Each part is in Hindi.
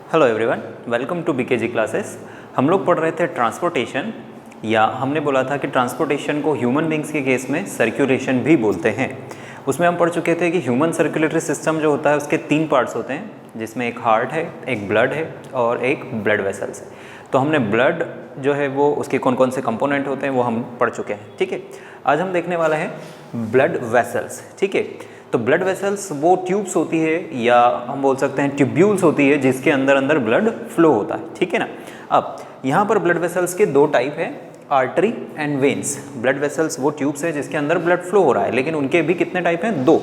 Hello everyone, welcome to BKG classes. हम लोग पढ़ रहे थे ट्रांसपोर्टेशन, या हमने बोला था कि ट्रांसपोर्टेशन को ह्यूमन बींग्स के केस में सर्कुलेशन भी बोलते हैं। उसमें हम पढ़ चुके थे कि ह्यूमन सर्कुलेटरी सिस्टम जो होता है उसके 3 पार्ट्स होते हैं, जिसमें एक हार्ट है, एक ब्लड है और एक ब्लड वेसल्स है। तो हमने ब्लड जो है वो उसके कौन कौन से कंपोनेंट होते हैं वो हम पढ़ चुके हैं। ठीक है, आज हम देखने वाला है ब्लड वेसल्स। ठीक है, तो ब्लड वेसल्स वो ट्यूब्स होती है, या हम बोल सकते हैं ट्यूब्यूल्स होती है, जिसके अंदर अंदर ब्लड फ्लो होता है। ठीक है ना। अब यहाँ पर ब्लड वेसल्स के 2 टाइप है, artery and veins. Blood vessels वो ट्यूब्स है जिसके अंदर ब्लड फ्लो हो रहा है, लेकिन उनके भी कितने टाइप हैं? 2।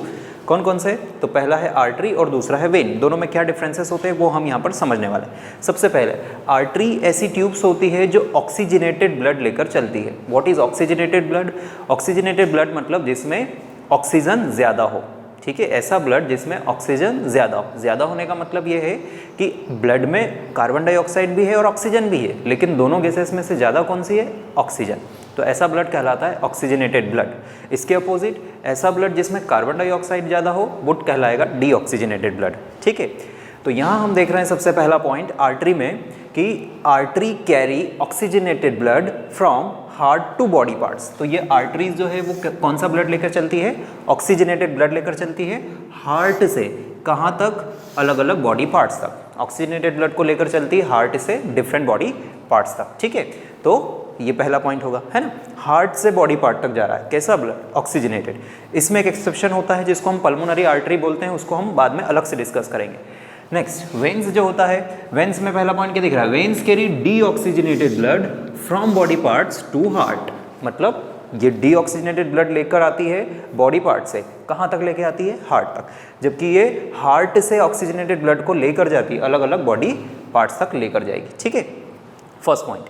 कौन कौन से? तो पहला है आर्टरी और दूसरा है वेन। दोनों में क्या डिफरेंसेस होते हैं वो हम यहाँ पर समझने वाले हैं। सबसे पहले आर्टरी ऐसी ट्यूब्स होती है जो ऑक्सीजनेटेड ब्लड लेकर चलती है। What is oxygenated blood? Oxygenated blood मतलब जिसमें ऑक्सीजन ज़्यादा हो। ठीक है, ऐसा ब्लड जिसमें ऑक्सीजन ज़्यादा हो। ज़्यादा होने का मतलब ये है कि ब्लड में कार्बन डाइऑक्साइड भी है और ऑक्सीजन भी है, लेकिन दोनों गैसेस में से ज़्यादा कौन सी है? ऑक्सीजन। तो ऐसा ब्लड कहलाता है ऑक्सीजनेटेड ब्लड। इसके अपोजिट ऐसा ब्लड जिसमें कार्बन डाइऑक्साइड ज़्यादा हो वो कहलाएगा डीऑक्सीजनेटेड ब्लड। ठीक है, तो यहाँ हम देख रहे हैं सबसे पहला पॉइंट आर्टरी में कि artery carry oxygenated blood from heart to body parts. तो ये आर्टरीज जो है वो कौन सा ब्लड लेकर चलती है? ऑक्सीजनेटेड ब्लड लेकर चलती है हार्ट से कहाँ तक? अलग अलग बॉडी पार्ट्स तक। ऑक्सीजनेटेड ब्लड को लेकर चलती है हार्ट से डिफरेंट बॉडी पार्ट्स तक। ठीक है, तो ये पहला पॉइंट होगा, है ना। हार्ट से बॉडी पार्ट तक जा रहा है कैसा ब्लड? ऑक्सीजनेटेड। इसमें एक एक्सेप्शन होता है जिसको हम पल्मोनरी आर्टरी बोलते हैं, उसको हम बाद में अलग से डिस्कस करेंगे। नेक्स्ट वेन्स जो होता है, वेन्स में पहला पॉइंट क्या दिख रहा है? Veins carry deoxygenated blood from body parts to heart. मतलब ये डीऑक्सीजनेटेड ब्लड लेकर आती है बॉडी पार्ट से, कहाँ तक लेके आती है? हार्ट तक। जबकि ये हार्ट से ऑक्सीजनेटेड ब्लड को लेकर जाती है अलग अलग बॉडी पार्ट्स तक लेकर जाएगी। ठीक है, फर्स्ट पॉइंट।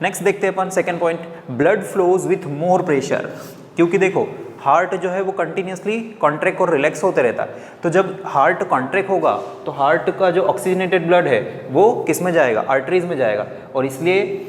नेक्स्ट देखते हैं अपन second point, blood flows with more pressure. क्योंकि देखो हार्ट जो है वो कंटिन्यूसली कॉन्ट्रैक्ट और रिलैक्स होते रहता है। तो जब हार्ट कॉन्ट्रैक्ट होगा तो हार्ट का जो ऑक्सीजनेटेड ब्लड है वो किस में जाएगा? आर्टरीज में जाएगा, और इसलिए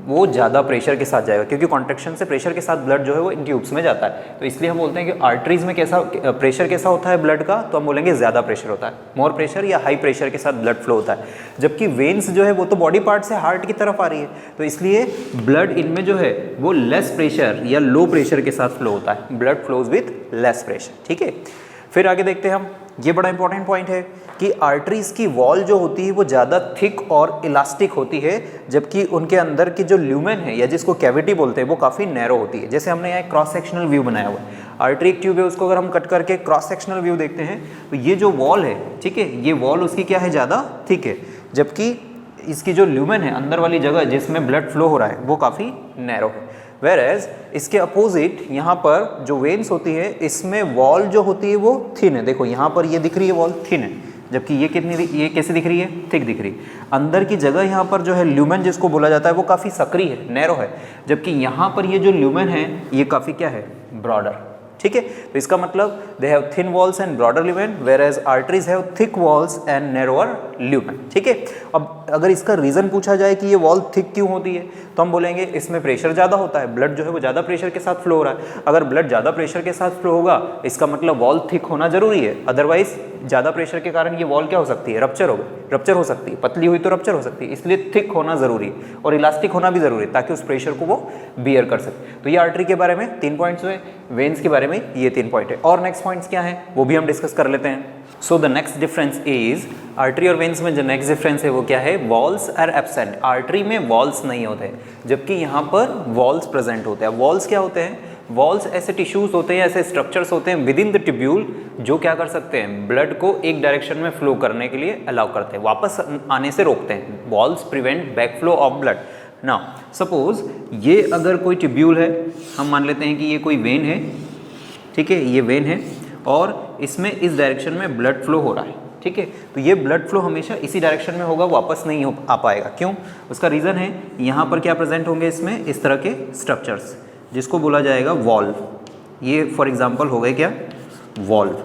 वो ज़्यादा प्रेशर के साथ जाएगा, क्योंकि कॉन्ट्रैक्शन से प्रेशर के साथ ब्लड जो है वो इन ट्यूब्स में जाता है। तो इसलिए हम बोलते हैं कि आर्टरीज में कैसा प्रेशर कैसा होता है ब्लड का? तो हम बोलेंगे ज़्यादा प्रेशर होता है, मोर प्रेशर या हाई प्रेशर के साथ ब्लड फ्लो होता है। जबकि वेन्स जो है वो तो बॉडी पार्ट से हार्ट की तरफ आ रही है, तो इसलिए ब्लड इनमें जो है वो लेस प्रेशर या लो प्रेशर के साथ फ्लो होता है। Blood flows with less pressure. ठीक है, फिर आगे देखते हैं हम, ये बड़ा इंपॉर्टेंट पॉइंट है कि आर्टरीज की वॉल जो होती है वो ज़्यादा थिक और इलास्टिक होती है, जबकि उनके अंदर की जो ल्यूमेन है या जिसको कैविटी बोलते हैं वो काफ़ी नैरो होती है। जैसे हमने यहाँ क्रॉस सेक्शनल व्यू बनाया हुआ है, आर्टरी एक ट्यूब है, उसको अगर हम कट करके क्रॉस सेक्शनल व्यू देखते हैं तो ये जो वॉल है, ठीक है, ये वॉल उसकी क्या है? ज़्यादा थिक है, जबकि इसकी जो ल्यूमेन है अंदर वाली जगह जिसमें ब्लड फ्लो हो रहा है वो काफ़ी नैरो है। वेरएज इसके अपोजिट यहाँ पर जो वेन्स होती है इसमें वॉल जो होती है वो थिन है। देखो यहाँ पर ये दिख रही है वॉल थिन है, जबकि ये कैसे दिख रही है? थिक दिख रही है। अंदर की जगह यहाँ पर जो है ल्यूमेन जिसको बोला जाता है वो काफ़ी सक्रिय है, नैरो है, जबकि यहाँ पर ये जो ल्यूमेन है ये काफ़ी क्या है? ब्रॉडर। ठीक है, तो इसका मतलब they have thin walls and broader lumen, whereas arteries have thick walls and narrower lumen. ठीक है, अब अगर इसका रीज़न पूछा जाए कि ये वॉल थिक क्यों होती है तो हम बोलेंगे इसमें प्रेशर ज़्यादा होता है, ब्लड जो है वो ज़्यादा प्रेशर के साथ फ्लो हो रहा है। अगर ब्लड ज़्यादा प्रेशर के साथ फ्लो होगा इसका मतलब वॉल थिक होना जरूरी है, अदरवाइज ज़्यादा प्रेशर के कारण ये वॉल क्या हो सकती है? रप्चर हो सकती है, पतली हुई तो रप्चर हो सकती है। इसलिए थिक होना जरूरी है और इलास्टिक होना भी जरूरी है ताकि उस प्रेशर को वो बियर कर सके। तो ये आर्टरी के बारे में 3 पॉइंट्स हुए, वेन्स के बारे में ये 3 पॉइंट है। और नेक्स्ट पॉइंट्स क्या है वो भी हम डिस्कस कर लेते हैं। So the next difference is, artery और वेन्स में जो नेक्स्ट डिफरेंस है वो क्या है? Valves are absent. आर्टरी में वॉल्स नहीं होते, जबकि यहाँ पर वॉल्स प्रेजेंट होते हैं। वॉल्स क्या होते हैं? वॉल्स ऐसे टिश्यूज होते हैं, ऐसे स्ट्रक्चर्स होते हैं विद इन द ट्यूब्यूल जो क्या कर सकते हैं? ब्लड को एक डायरेक्शन में फ्लो करने के लिए अलाउ करते हैं, वापस आने से रोकते हैं। Walls prevent back flow of blood. Now suppose ये अगर कोई ट्यूब्यूल है, हम मान लेते हैं कि ये कोई वेन है, ठीक है, ये वेन है और इसमें इस डायरेक्शन में ब्लड फ्लो हो रहा है। ठीक है, तो ये ब्लड फ्लो हमेशा इसी डायरेक्शन में होगा, वापस नहीं आ पाएगा। क्यों? उसका रीज़न है यहाँ पर क्या प्रेजेंट होंगे इसमें? इस तरह के स्ट्रक्चर्स जिसको बोला जाएगा वॉल्व। ये फॉर एग्जांपल हो गए क्या? वॉल्व।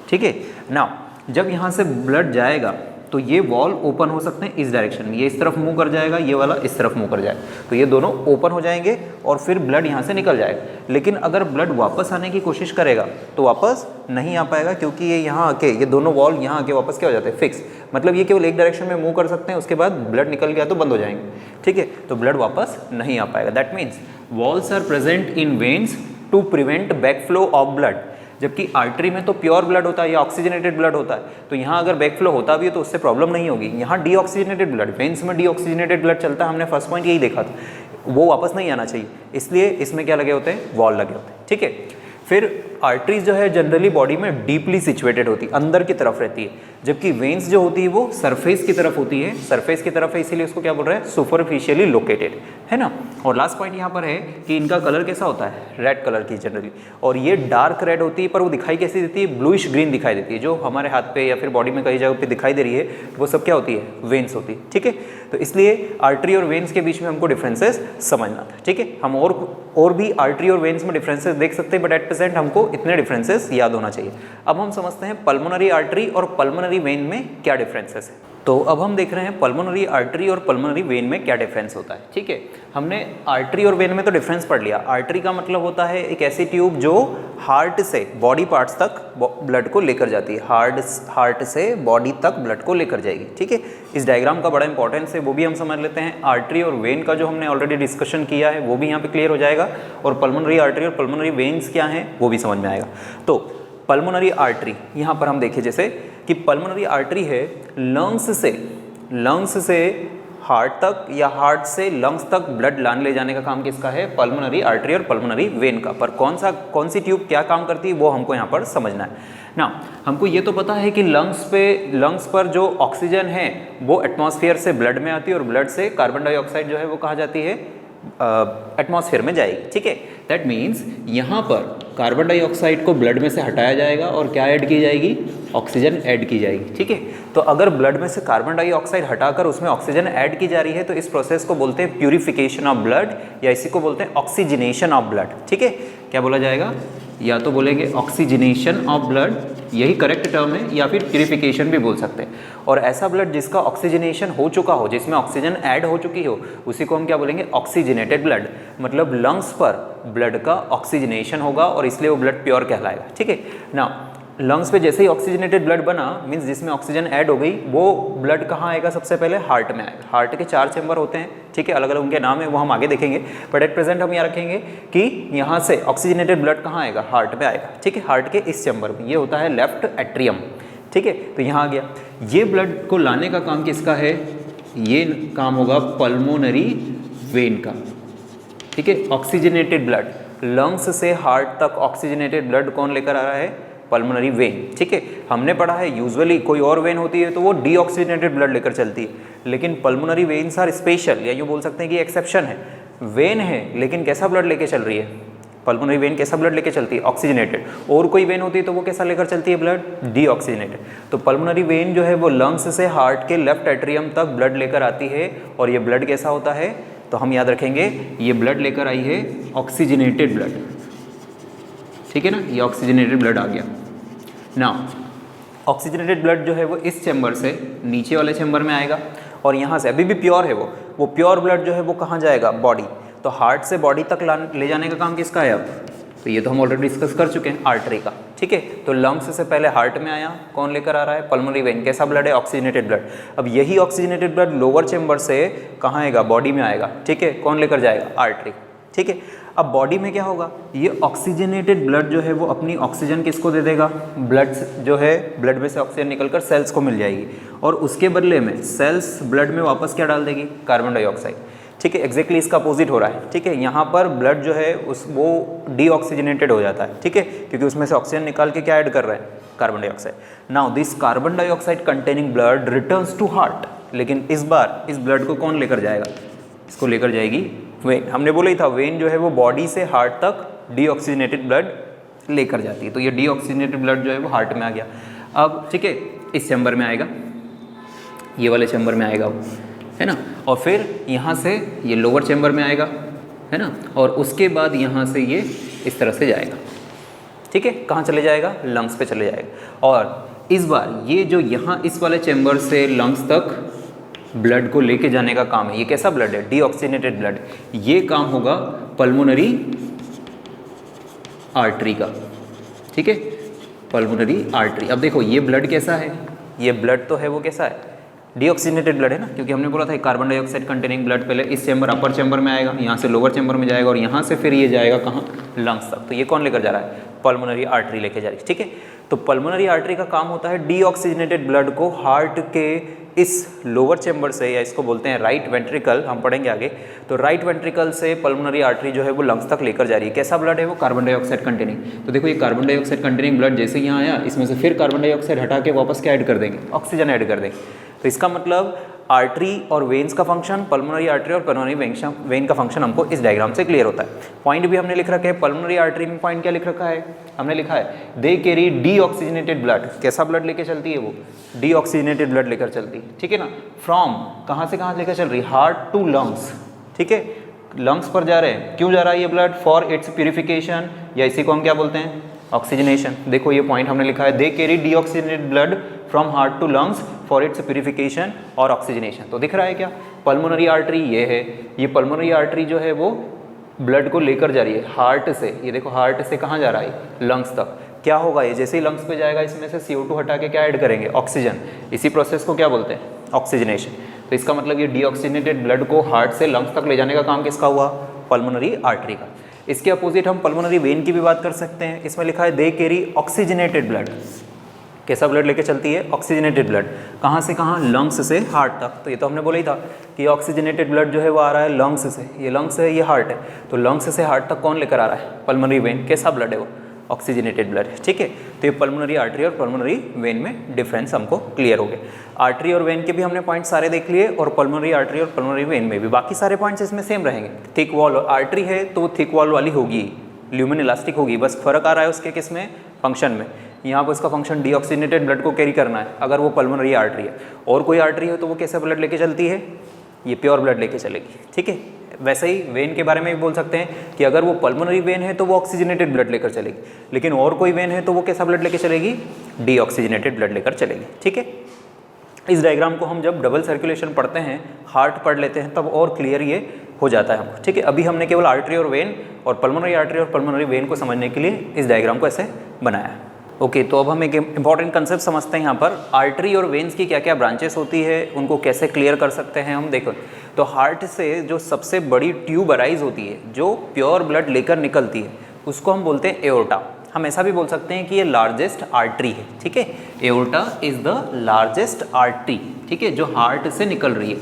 ठीक है, नाउ जब यहाँ से ब्लड जाएगा तो ये वॉल ओपन हो सकते हैं इस डायरेक्शन में, ये इस तरफ मूव कर जाएगा, ये वाला इस तरफ मूव कर जाएगा, तो ये दोनों ओपन हो जाएंगे और फिर ब्लड यहाँ से निकल जाएगा। लेकिन अगर ब्लड वापस आने की कोशिश करेगा तो वापस नहीं आ पाएगा, क्योंकि ये यहाँ आके, ये दोनों वॉल यहाँ आके वापस क्या हो जाते हैं, फिक्स। मतलब ये केवल एक डायरेक्शन में मूव कर सकते हैं, उसके बाद ब्लड निकल गया तो बंद हो जाएंगे, ठीक है, तो ब्लड वापस नहीं आ पाएगा। That means valves are present in veins to prevent backflow of blood. जबकि आर्टरी में तो प्योर ब्लड होता है या ऑक्सीजनेटेड ब्लड होता है, तो यहाँ अगर बैकफ्लो होता भी है तो उससे प्रॉब्लम नहीं होगी। यहाँ डीऑक्सीजनेटेड ब्लड, वेन्स में डीऑक्सीजनेटेड ब्लड चलता है, हमने फर्स्ट पॉइंट यही देखा था, वो वापस नहीं आना चाहिए, इसलिए इसमें क्या लगे होते हैं, वॉल लगे होते हैं, ठीक है। फिर आर्टरीज जो है जनरली बॉडी में डीपली सिचुएटेड होती है, अंदर की तरफ रहती है, जबकि वेन्स जो होती है वो सरफेस की तरफ होती है, सरफेस की तरफ है, इसीलिए उसको क्या बोल रहे हैं, सुपरफिशियली लोकेटेड, है ना। और लास्ट पॉइंट यहाँ पर है कि इनका कलर कैसा होता है, रेड कलर की जनरली, और ये डार्क रेड होती है, पर वो दिखाई कैसी देती है, ब्लूइश ग्रीन दिखाई देती है। जो हमारे हाथ पे या फिर बॉडी में कई जगह पे दिखाई दे रही है वो सब क्या होती है, वेन्स होती है, ठीक है। तो इसलिए आर्टरी और वेन्स के बीच में हमको डिफरेंसेस समझना था, ठीक है। हम और भी आर्टरी और वेन्स में डिफरेंसेस देख सकते हैं, बट एट प्रेजेंट हमको इतने डिफरेंसेस याद होना चाहिए। अब हम समझते हैं पल्मोनरी आर्टरी और पल्मोनरी वेन में क्या डिफरेंसेस है। तो अब हम देख रहे हैं पल्मोनरी आर्टरी और पल्मोनरी वेन में क्या डिफरेंस होता है, ठीक है। हमने आर्टरी और वेन में तो डिफरेंस पढ़ लिया। आर्टरी का मतलब होता है एक ऐसी ट्यूब जो हार्ट से बॉडी पार्ट्स तक ब्लड को लेकर जाती है, हार्ट से बॉडी तक ब्लड को लेकर जाएगी, ठीक है। इस डायग्राम का बड़ा इंपॉर्टेंस है, वो भी हम समझ लेते हैं। आर्टरी और वेन का जो हमने ऑलरेडी डिस्कशन किया है वो भी यहाँ पे क्लियर हो जाएगा, और पल्मोनरी आर्टरी और पल्मोनरी वेन्स क्या हैं वो भी समझ में आएगा। तो पल्मोनरी आर्टरी यहाँ पर हम देखें जैसे कि पल्मोनरी आर्टरी है लंग्स से हार्ट तक या हार्ट से लंग्स तक ब्लड ले जाने का काम किसका है, पल्मोनरी आर्टरी और पल्मोनरी वेन का। पर कौन सी ट्यूब क्या काम करती है वो हमको यहाँ पर समझना है ना। हमको ये तो पता है कि लंग्स पर जो ऑक्सीजन है वो एटमॉस्फेयर से ब्लड में आती है, और ब्लड से कार्बन डाइऑक्साइड जो है वो कहाँ जाती है, एटमॉस्फेयर में जाएगी, ठीक है। दैट मीन्स यहाँ पर कार्बन डाइऑक्साइड को ब्लड में से हटाया जाएगा और क्या ऐड की जाएगी, ऑक्सीजन ऐड की जाएगी, ठीक है। तो अगर ब्लड में से कार्बन डाइऑक्साइड हटाकर उसमें ऑक्सीजन ऐड की जा रही है तो इस प्रोसेस को बोलते हैं प्यूरिफिकेशन ऑफ ब्लड, या इसी को बोलते हैं ऑक्सीजनेशन ऑफ ब्लड, ठीक है। क्या बोला जाएगा, या तो बोलेंगे ऑक्सीजनेशन ऑफ ब्लड, यही करेक्ट टर्म है, या फिर प्यूरिफिकेशन भी बोल सकते हैं। और ऐसा ब्लड जिसका ऑक्सीजनेशन हो चुका हो, जिसमें ऑक्सीजन ऐड हो चुकी हो, उसी को हम क्या बोलेंगे, ऑक्सीजनेटेड ब्लड। मतलब लंग्स पर ब्लड का ऑक्सीजनेशन होगा और इसलिए वो ब्लड प्योर कहलाएगा, ठीक है ना। लंग्स पे जैसे ही ऑक्सीजनेटेड ब्लड बना, मीन्स जिसमें ऑक्सीजन ऐड हो गई, वो ब्लड कहाँ आएगा, सबसे पहले हार्ट में आएगा। हार्ट के 4 चैम्बर होते हैं, ठीक है, अलग अलग उनके नाम है, वो हम आगे देखेंगे, बट एट प्रेजेंट हम यहाँ रखेंगे कि यहाँ से ऑक्सीजनेटेड ब्लड कहाँ आएगा, हार्ट में आएगा, ठीक है, हार्ट के इस चैम्बर में, ये होता है लेफ्ट एट्रियम, ठीक है। तो यहाँ आ गया, ये ब्लड को लाने का काम किसका है, ये काम होगा पल्मोनरी वेन का, ठीक है। ऑक्सीजनेटेड ब्लड, लंग्स से हार्ट तक ऑक्सीजनेटेड ब्लड कौन लेकर आ रहा है, पल्मोनरी वेन, ठीक है। हमने पढ़ा है यूजुअली कोई और वेन होती है तो वो डीऑक्सीजनेटेड ब्लड लेकर चलती है, लेकिन पल्मोनरी वेन्स आर स्पेशल, या यूँ बोल सकते हैं कि एक्सेप्शन है। वेन है लेकिन कैसा ब्लड लेके चल रही है, पल्मोनरी वेन कैसा ब्लड लेके चलती है, ऑक्सीजनेटेड। और कोई वेन होती है तो वो कैसा लेकर चलती है ब्लड, डीऑक्सीजनेटेड। तो पल्मोनरी वेन जो है वो लंग्स से हार्ट के लेफ्ट एट्रियम तक ब्लड लेकर आती है, और ये ब्लड कैसा होता है, तो हम याद रखेंगे ये ब्लड लेकर आई है ऑक्सीजनेटेड ब्लड, ठीक है ना, ये ऑक्सीजनेटेड ब्लड आ गया ना। ऑक्सीजनेटेड ब्लड जो है वो इस चैम्बर से नीचे वाले चैम्बर में आएगा, और यहाँ से अभी भी प्योर है वो प्योर ब्लड जो है वो कहाँ जाएगा, बॉडी। तो हार्ट से बॉडी तक ले जाने का काम किसका है अब, तो ये तो हम ऑलरेडी डिस्कस कर चुके हैं, आर्टरी का, ठीक है। तो लंग्स से पहले हार्ट में आया, कौन लेकर आ रहा है, पल्मोनरी वेन, कैसा ब्लड है, ऑक्सीजनेटेड ब्लड। अब यही ऑक्सीजनेटेड ब्लड लोअर चैम्बर से कहाँ आएगा, बॉडी में आएगा, ठीक है, कौन लेकर जाएगा, आर्टरी, ठीक है। अब बॉडी में क्या होगा, ये ऑक्सीजनेटेड ब्लड जो है वो अपनी ऑक्सीजन किसको दे देगा, ब्लड जो है, ब्लड में से ऑक्सीजन निकलकर सेल्स को मिल जाएगी, और उसके बदले में सेल्स ब्लड में वापस क्या डाल देगी, कार्बन डाइऑक्साइड, ठीक है। एग्जैक्टली इसका अपोजिट हो रहा है, ठीक है। यहाँ पर ब्लड जो है वो डीऑक्सीजनेटेड हो जाता है, ठीक है, क्योंकि उसमें से ऑक्सीजन निकाल के क्या ऐड कर रहा है, carbon dioxide. Now this carbon dioxide containing blood returns to heart, लेकिन इस बार इस ब्लड को कौन लेकर जाएगा, इसको लेकर जाएगी वेन। हमने बोला ही था वेन जो है वो बॉडी से हार्ट तक डीऑक्सीजनेटेड ब्लड लेकर जाती है, तो ये डीऑक्सीजनेटेड ब्लड जो है वो हार्ट में आ गया। अब ठीक है, इस चैम्बर में आएगा, ये वाले चैम्बर में आएगा वो, है ना, और फिर यहाँ से ये लोअर चैम्बर में आएगा, है ना, और उसके बाद यहाँ से ये इस तरह से जाएगा, ठीक है, कहाँ चले जाएगा, लंग्स पे चले जाएगा। और इस बार ये जो यहाँ इस वाले चैम्बर से लंग्स तक ब्लड को लेके जाने का काम है, ये कैसा ब्लड है? Deoxygenated blood. ये काम होगा पल्मोनरी आर्टरी का, ठीक है, पल्मोनरी आर्टरी। अब देखो ये ब्लड कैसा है, ये ब्लड तो है वो कैसा है? डीऑक्सीजनेटेड ब्लड है ना, क्योंकि हमने बोला था कार्बन डाइऑक्साइड कंटेनिंग ब्लड पहले इस चैम्बर अपर चैम्बर में आएगा, यहाँ से लोअर चैम्बर में जाएगा और यहाँ से फिर ये जाएगा कहाँ? लंग्स तक। तो ये कौन लेकर जा रहा है? पल्मोनरी आर्टरी लेके जा रही है, ठीक है। तो पल्मोनरी आर्टरी का काम होता है डीऑक्सीजनेटेड ब्लड को हार्ट के इस लोअर चैम्बर से, या इसको बोलते हैं राइट वेंट्रिकल, हम पढ़ेंगे आगे, तो राइट वेंट्रिकल से पल्मोनरी आर्टरी जो है वो लंग्स तक लेकर जा रही है। कैसा ब्लड है वो? Carbon dioxide containing. तो देखो ये कार्बन डाइऑक्साइड कंटेनिंग ब्लड जैसे यहाँ आया, इसमें से फिर कार्बन डाइऑक्साइड हटा के वापस क्या ऐड कर देंगे? ऑक्सीजन ऐड कर देंगे। तो इसका मतलब आर्टरी और वेन्स का फंक्शन, पल्मोनरी आर्टरी और पल्मोनरी वेन का फंक्शन हमको इस डायग्राम से क्लियर होता है। पॉइंट भी हमने लिख रखा है, पल्मोनरी आर्टरी में पॉइंट क्या लिख रखा है? हमने लिखा है दे कैरी डीऑक्सीजनेटेड ब्लड। कैसा ब्लड लेके चलती है वो? डीऑक्सीजनेटेड ब्लड लेकर चलती है, ठीक है ना। फ्रॉम कहाँ से कहाँ लेकर चल रही? हार्ट टू लंग्स, ठीक है, लंग्स पर जा रहे हैं। क्यों जा रहा है ये ब्लड? फॉर इट्स प्यूरिफिकेशन, या इसी को हम क्या बोलते हैं? ऑक्सीजनेशन। देखो ये पॉइंट हमने लिखा है they carry deoxygenated blood from heart to lungs for its purification और ऑक्सीजनेशन। तो दिख रहा है क्या? पल्मोनरी आर्टरी ये है, ये पल्मोनरी आर्टरी जो है वो ब्लड को लेकर जा रही है हार्ट से। ये देखो हार्ट से कहाँ जा रहा है? लंग्स तक। क्या होगा ये? जैसे ही लंग्स पे जाएगा इसमें से CO2 हटा के क्या ऐड करेंगे? ऑक्सीजन। इसी प्रोसेस को क्या बोलते हैं? ऑक्सीजनेशन। तो इसका मतलब ये डीऑक्सीजनेटेड ब्लड को हार्ट से लंग्स तक ले जाने का काम किसका हुआ? पल्मोनरी आर्टरी का। इसके अपोजिट हम पल्मोनरी वेन की भी बात कर सकते हैं। इसमें लिखा है दे कैरी ऑक्सीजनेटेड ब्लड। कैसा ब्लड लेके चलती है? Oxygenated blood. कहाँ से कहाँ? लंग्स से हार्ट तक। तो ये तो हमने बोला ही था कि ऑक्सीजनेटेड ब्लड जो है वो आ रहा है लंग्स से। ये लंग्स है, ये हार्ट है, तो लंग्स से हार्ट तक कौन लेकर आ रहा है? Pulmonary vein. कैसा ब्लड है वो? ऑक्सीजनेटेड ब्लड है, ठीक है। तो ये पल्मोनरी आर्टरी और पल्मोनरी वेन में डिफरेंस हमको क्लियर हो गया। आर्टरी और वेन के भी हमने पॉइंट सारे देख लिए, और पल्मोनरी आर्टरी और पल्मोनरी वेन में भी बाकी सारे पॉइंट्स इसमें सेम रहेंगे। थिक वॉल और आर्टरी है तो वो थिक वॉल वाली होगी, ल्यूमेन इलास्टिक होगी, बस फर्क आ रहा है उसके किस में? फंक्शन में। यहाँ पर इसका फंक्शन डीऑक्सीजनेटेड ब्लड को कैरी करना है अगर वो पल्मोनरी आर्टरी है। और कोई आर्टरी है तो वो कैसा ब्लड लेके चलती है? ये प्योर ब्लड लेके चलेगी, ठीक है। वैसे ही वेन के बारे में भी बोल सकते हैं कि अगर वो पल्मोनरी वेन है तो वो ऑक्सीजनेटेड ब्लड लेकर चलेगी, लेकिन और कोई वेन है तो वो कैसा ब्लड लेकर चलेगी? डीऑक्सीजनेटेड ब्लड लेकर चलेगी, ठीक है। इस डायग्राम को हम जब डबल सर्कुलेशन पढ़ते हैं, हार्ट पढ़ लेते हैं, तब और क्लियर ये हो जाता है हमको, ठीक है। अभी हमने केवल आर्टरी और वेन और पल्मोनरी आर्टरी और पल्मोनरी वेन को समझने के लिए इस डायग्राम को ऐसे बनाया। ओके, तो अब हम एक इंपॉर्टेंट कंसेप्ट समझते हैं यहाँ पर। आर्टरी और वेन्स की क्या क्या ब्रांचेस होती है, उनको कैसे क्लियर कर सकते हैं हम। देखो, तो हार्ट से जो सबसे बड़ी ट्यूब अराइज होती है, जो प्योर ब्लड लेकर निकलती है, उसको हम बोलते हैं एओर्टा। हम ऐसा भी बोल सकते हैं कि ये लार्जेस्ट आर्टरी है, ठीक है। Aorta is the largest artery, ठीक है, जो हार्ट से निकल रही है।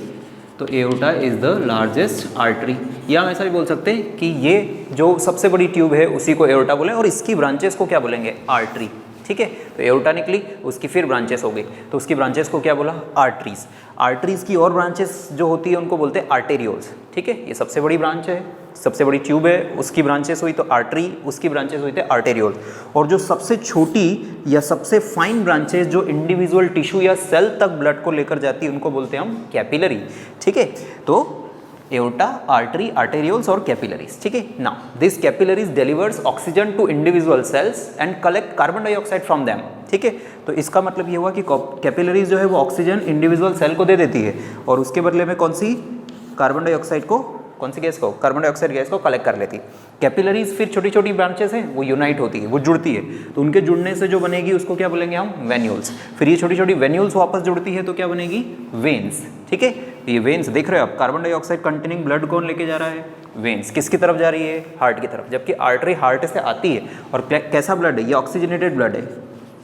तो aorta is the largest artery, या हम ऐसा भी बोल सकते हैं कि ये जो सबसे बड़ी ट्यूब है उसी को एओर्टा बोले, और इसकी ब्रांचेस को क्या बोलेंगे? आर्टरी, ठीक है। तो एओर्टा निकली, उसकी फिर ब्रांचेस हो गई, तो उसकी ब्रांचेस को क्या बोला? आर्टरीज। आर्टरीज की और ब्रांचेस जो होती है उनको बोलते हैं आर्टेरियोल्स, ठीक है। ये सबसे बड़ी ब्रांच है, सबसे बड़ी ट्यूब है, उसकी ब्रांचेस हुई तो आर्टरी, उसकी ब्रांचेस हुई थे आर्टेरियोल्स। और जो सबसे छोटी या सबसे फाइन ब्रांचेस जो इंडिविजुअल टिश्यू या सेल तक ब्लड को लेकर जाती है उनको बोलते हैं हम कैपिलरी, ठीक है। तो एओर्टा, आर्टरी, आर्टेरियोल्स और कैपिलरीज, ठीक है। Now this capillaries delivers oxygen to individual cells and collect carbon dioxide from them, ठीक है। तो इसका मतलब ये हुआ कि कैपिलरीज जो है वो ऑक्सीजन इंडिविजुअल सेल को दे देती है, और उसके बदले में कौन सी? कार्बन डाइऑक्साइड को, कौन सी गैस को? कार्बन डाइऑक्साइड गैस को कलेक्ट कर लेती है। कैपिलरीज फिर छोटी छोटी ब्रांचेस हैं, वो यूनाइट होती है, वो जुड़ती है, तो उनके जुड़ने से जो बनेगी उसको क्या बोलेंगे हम? वेन्यूल्स। फिर ये छोटी छोटी वेन्यूल्स वापस जुड़ती है तो क्या बनेगी? वेन्स, ठीक है। तो ये वेन्स देख रहे हो आप, कार्बन डाइऑक्साइड कंटेनिंग ब्लड कौन लेके जा रहा है? वेन्स। किसकी तरफ जा रही है? हार्ट की तरफ। जबकि आर्टरी हार्ट से आती है, और कैसा ब्लड है? ये ऑक्सीजनेटेड ब्लड है,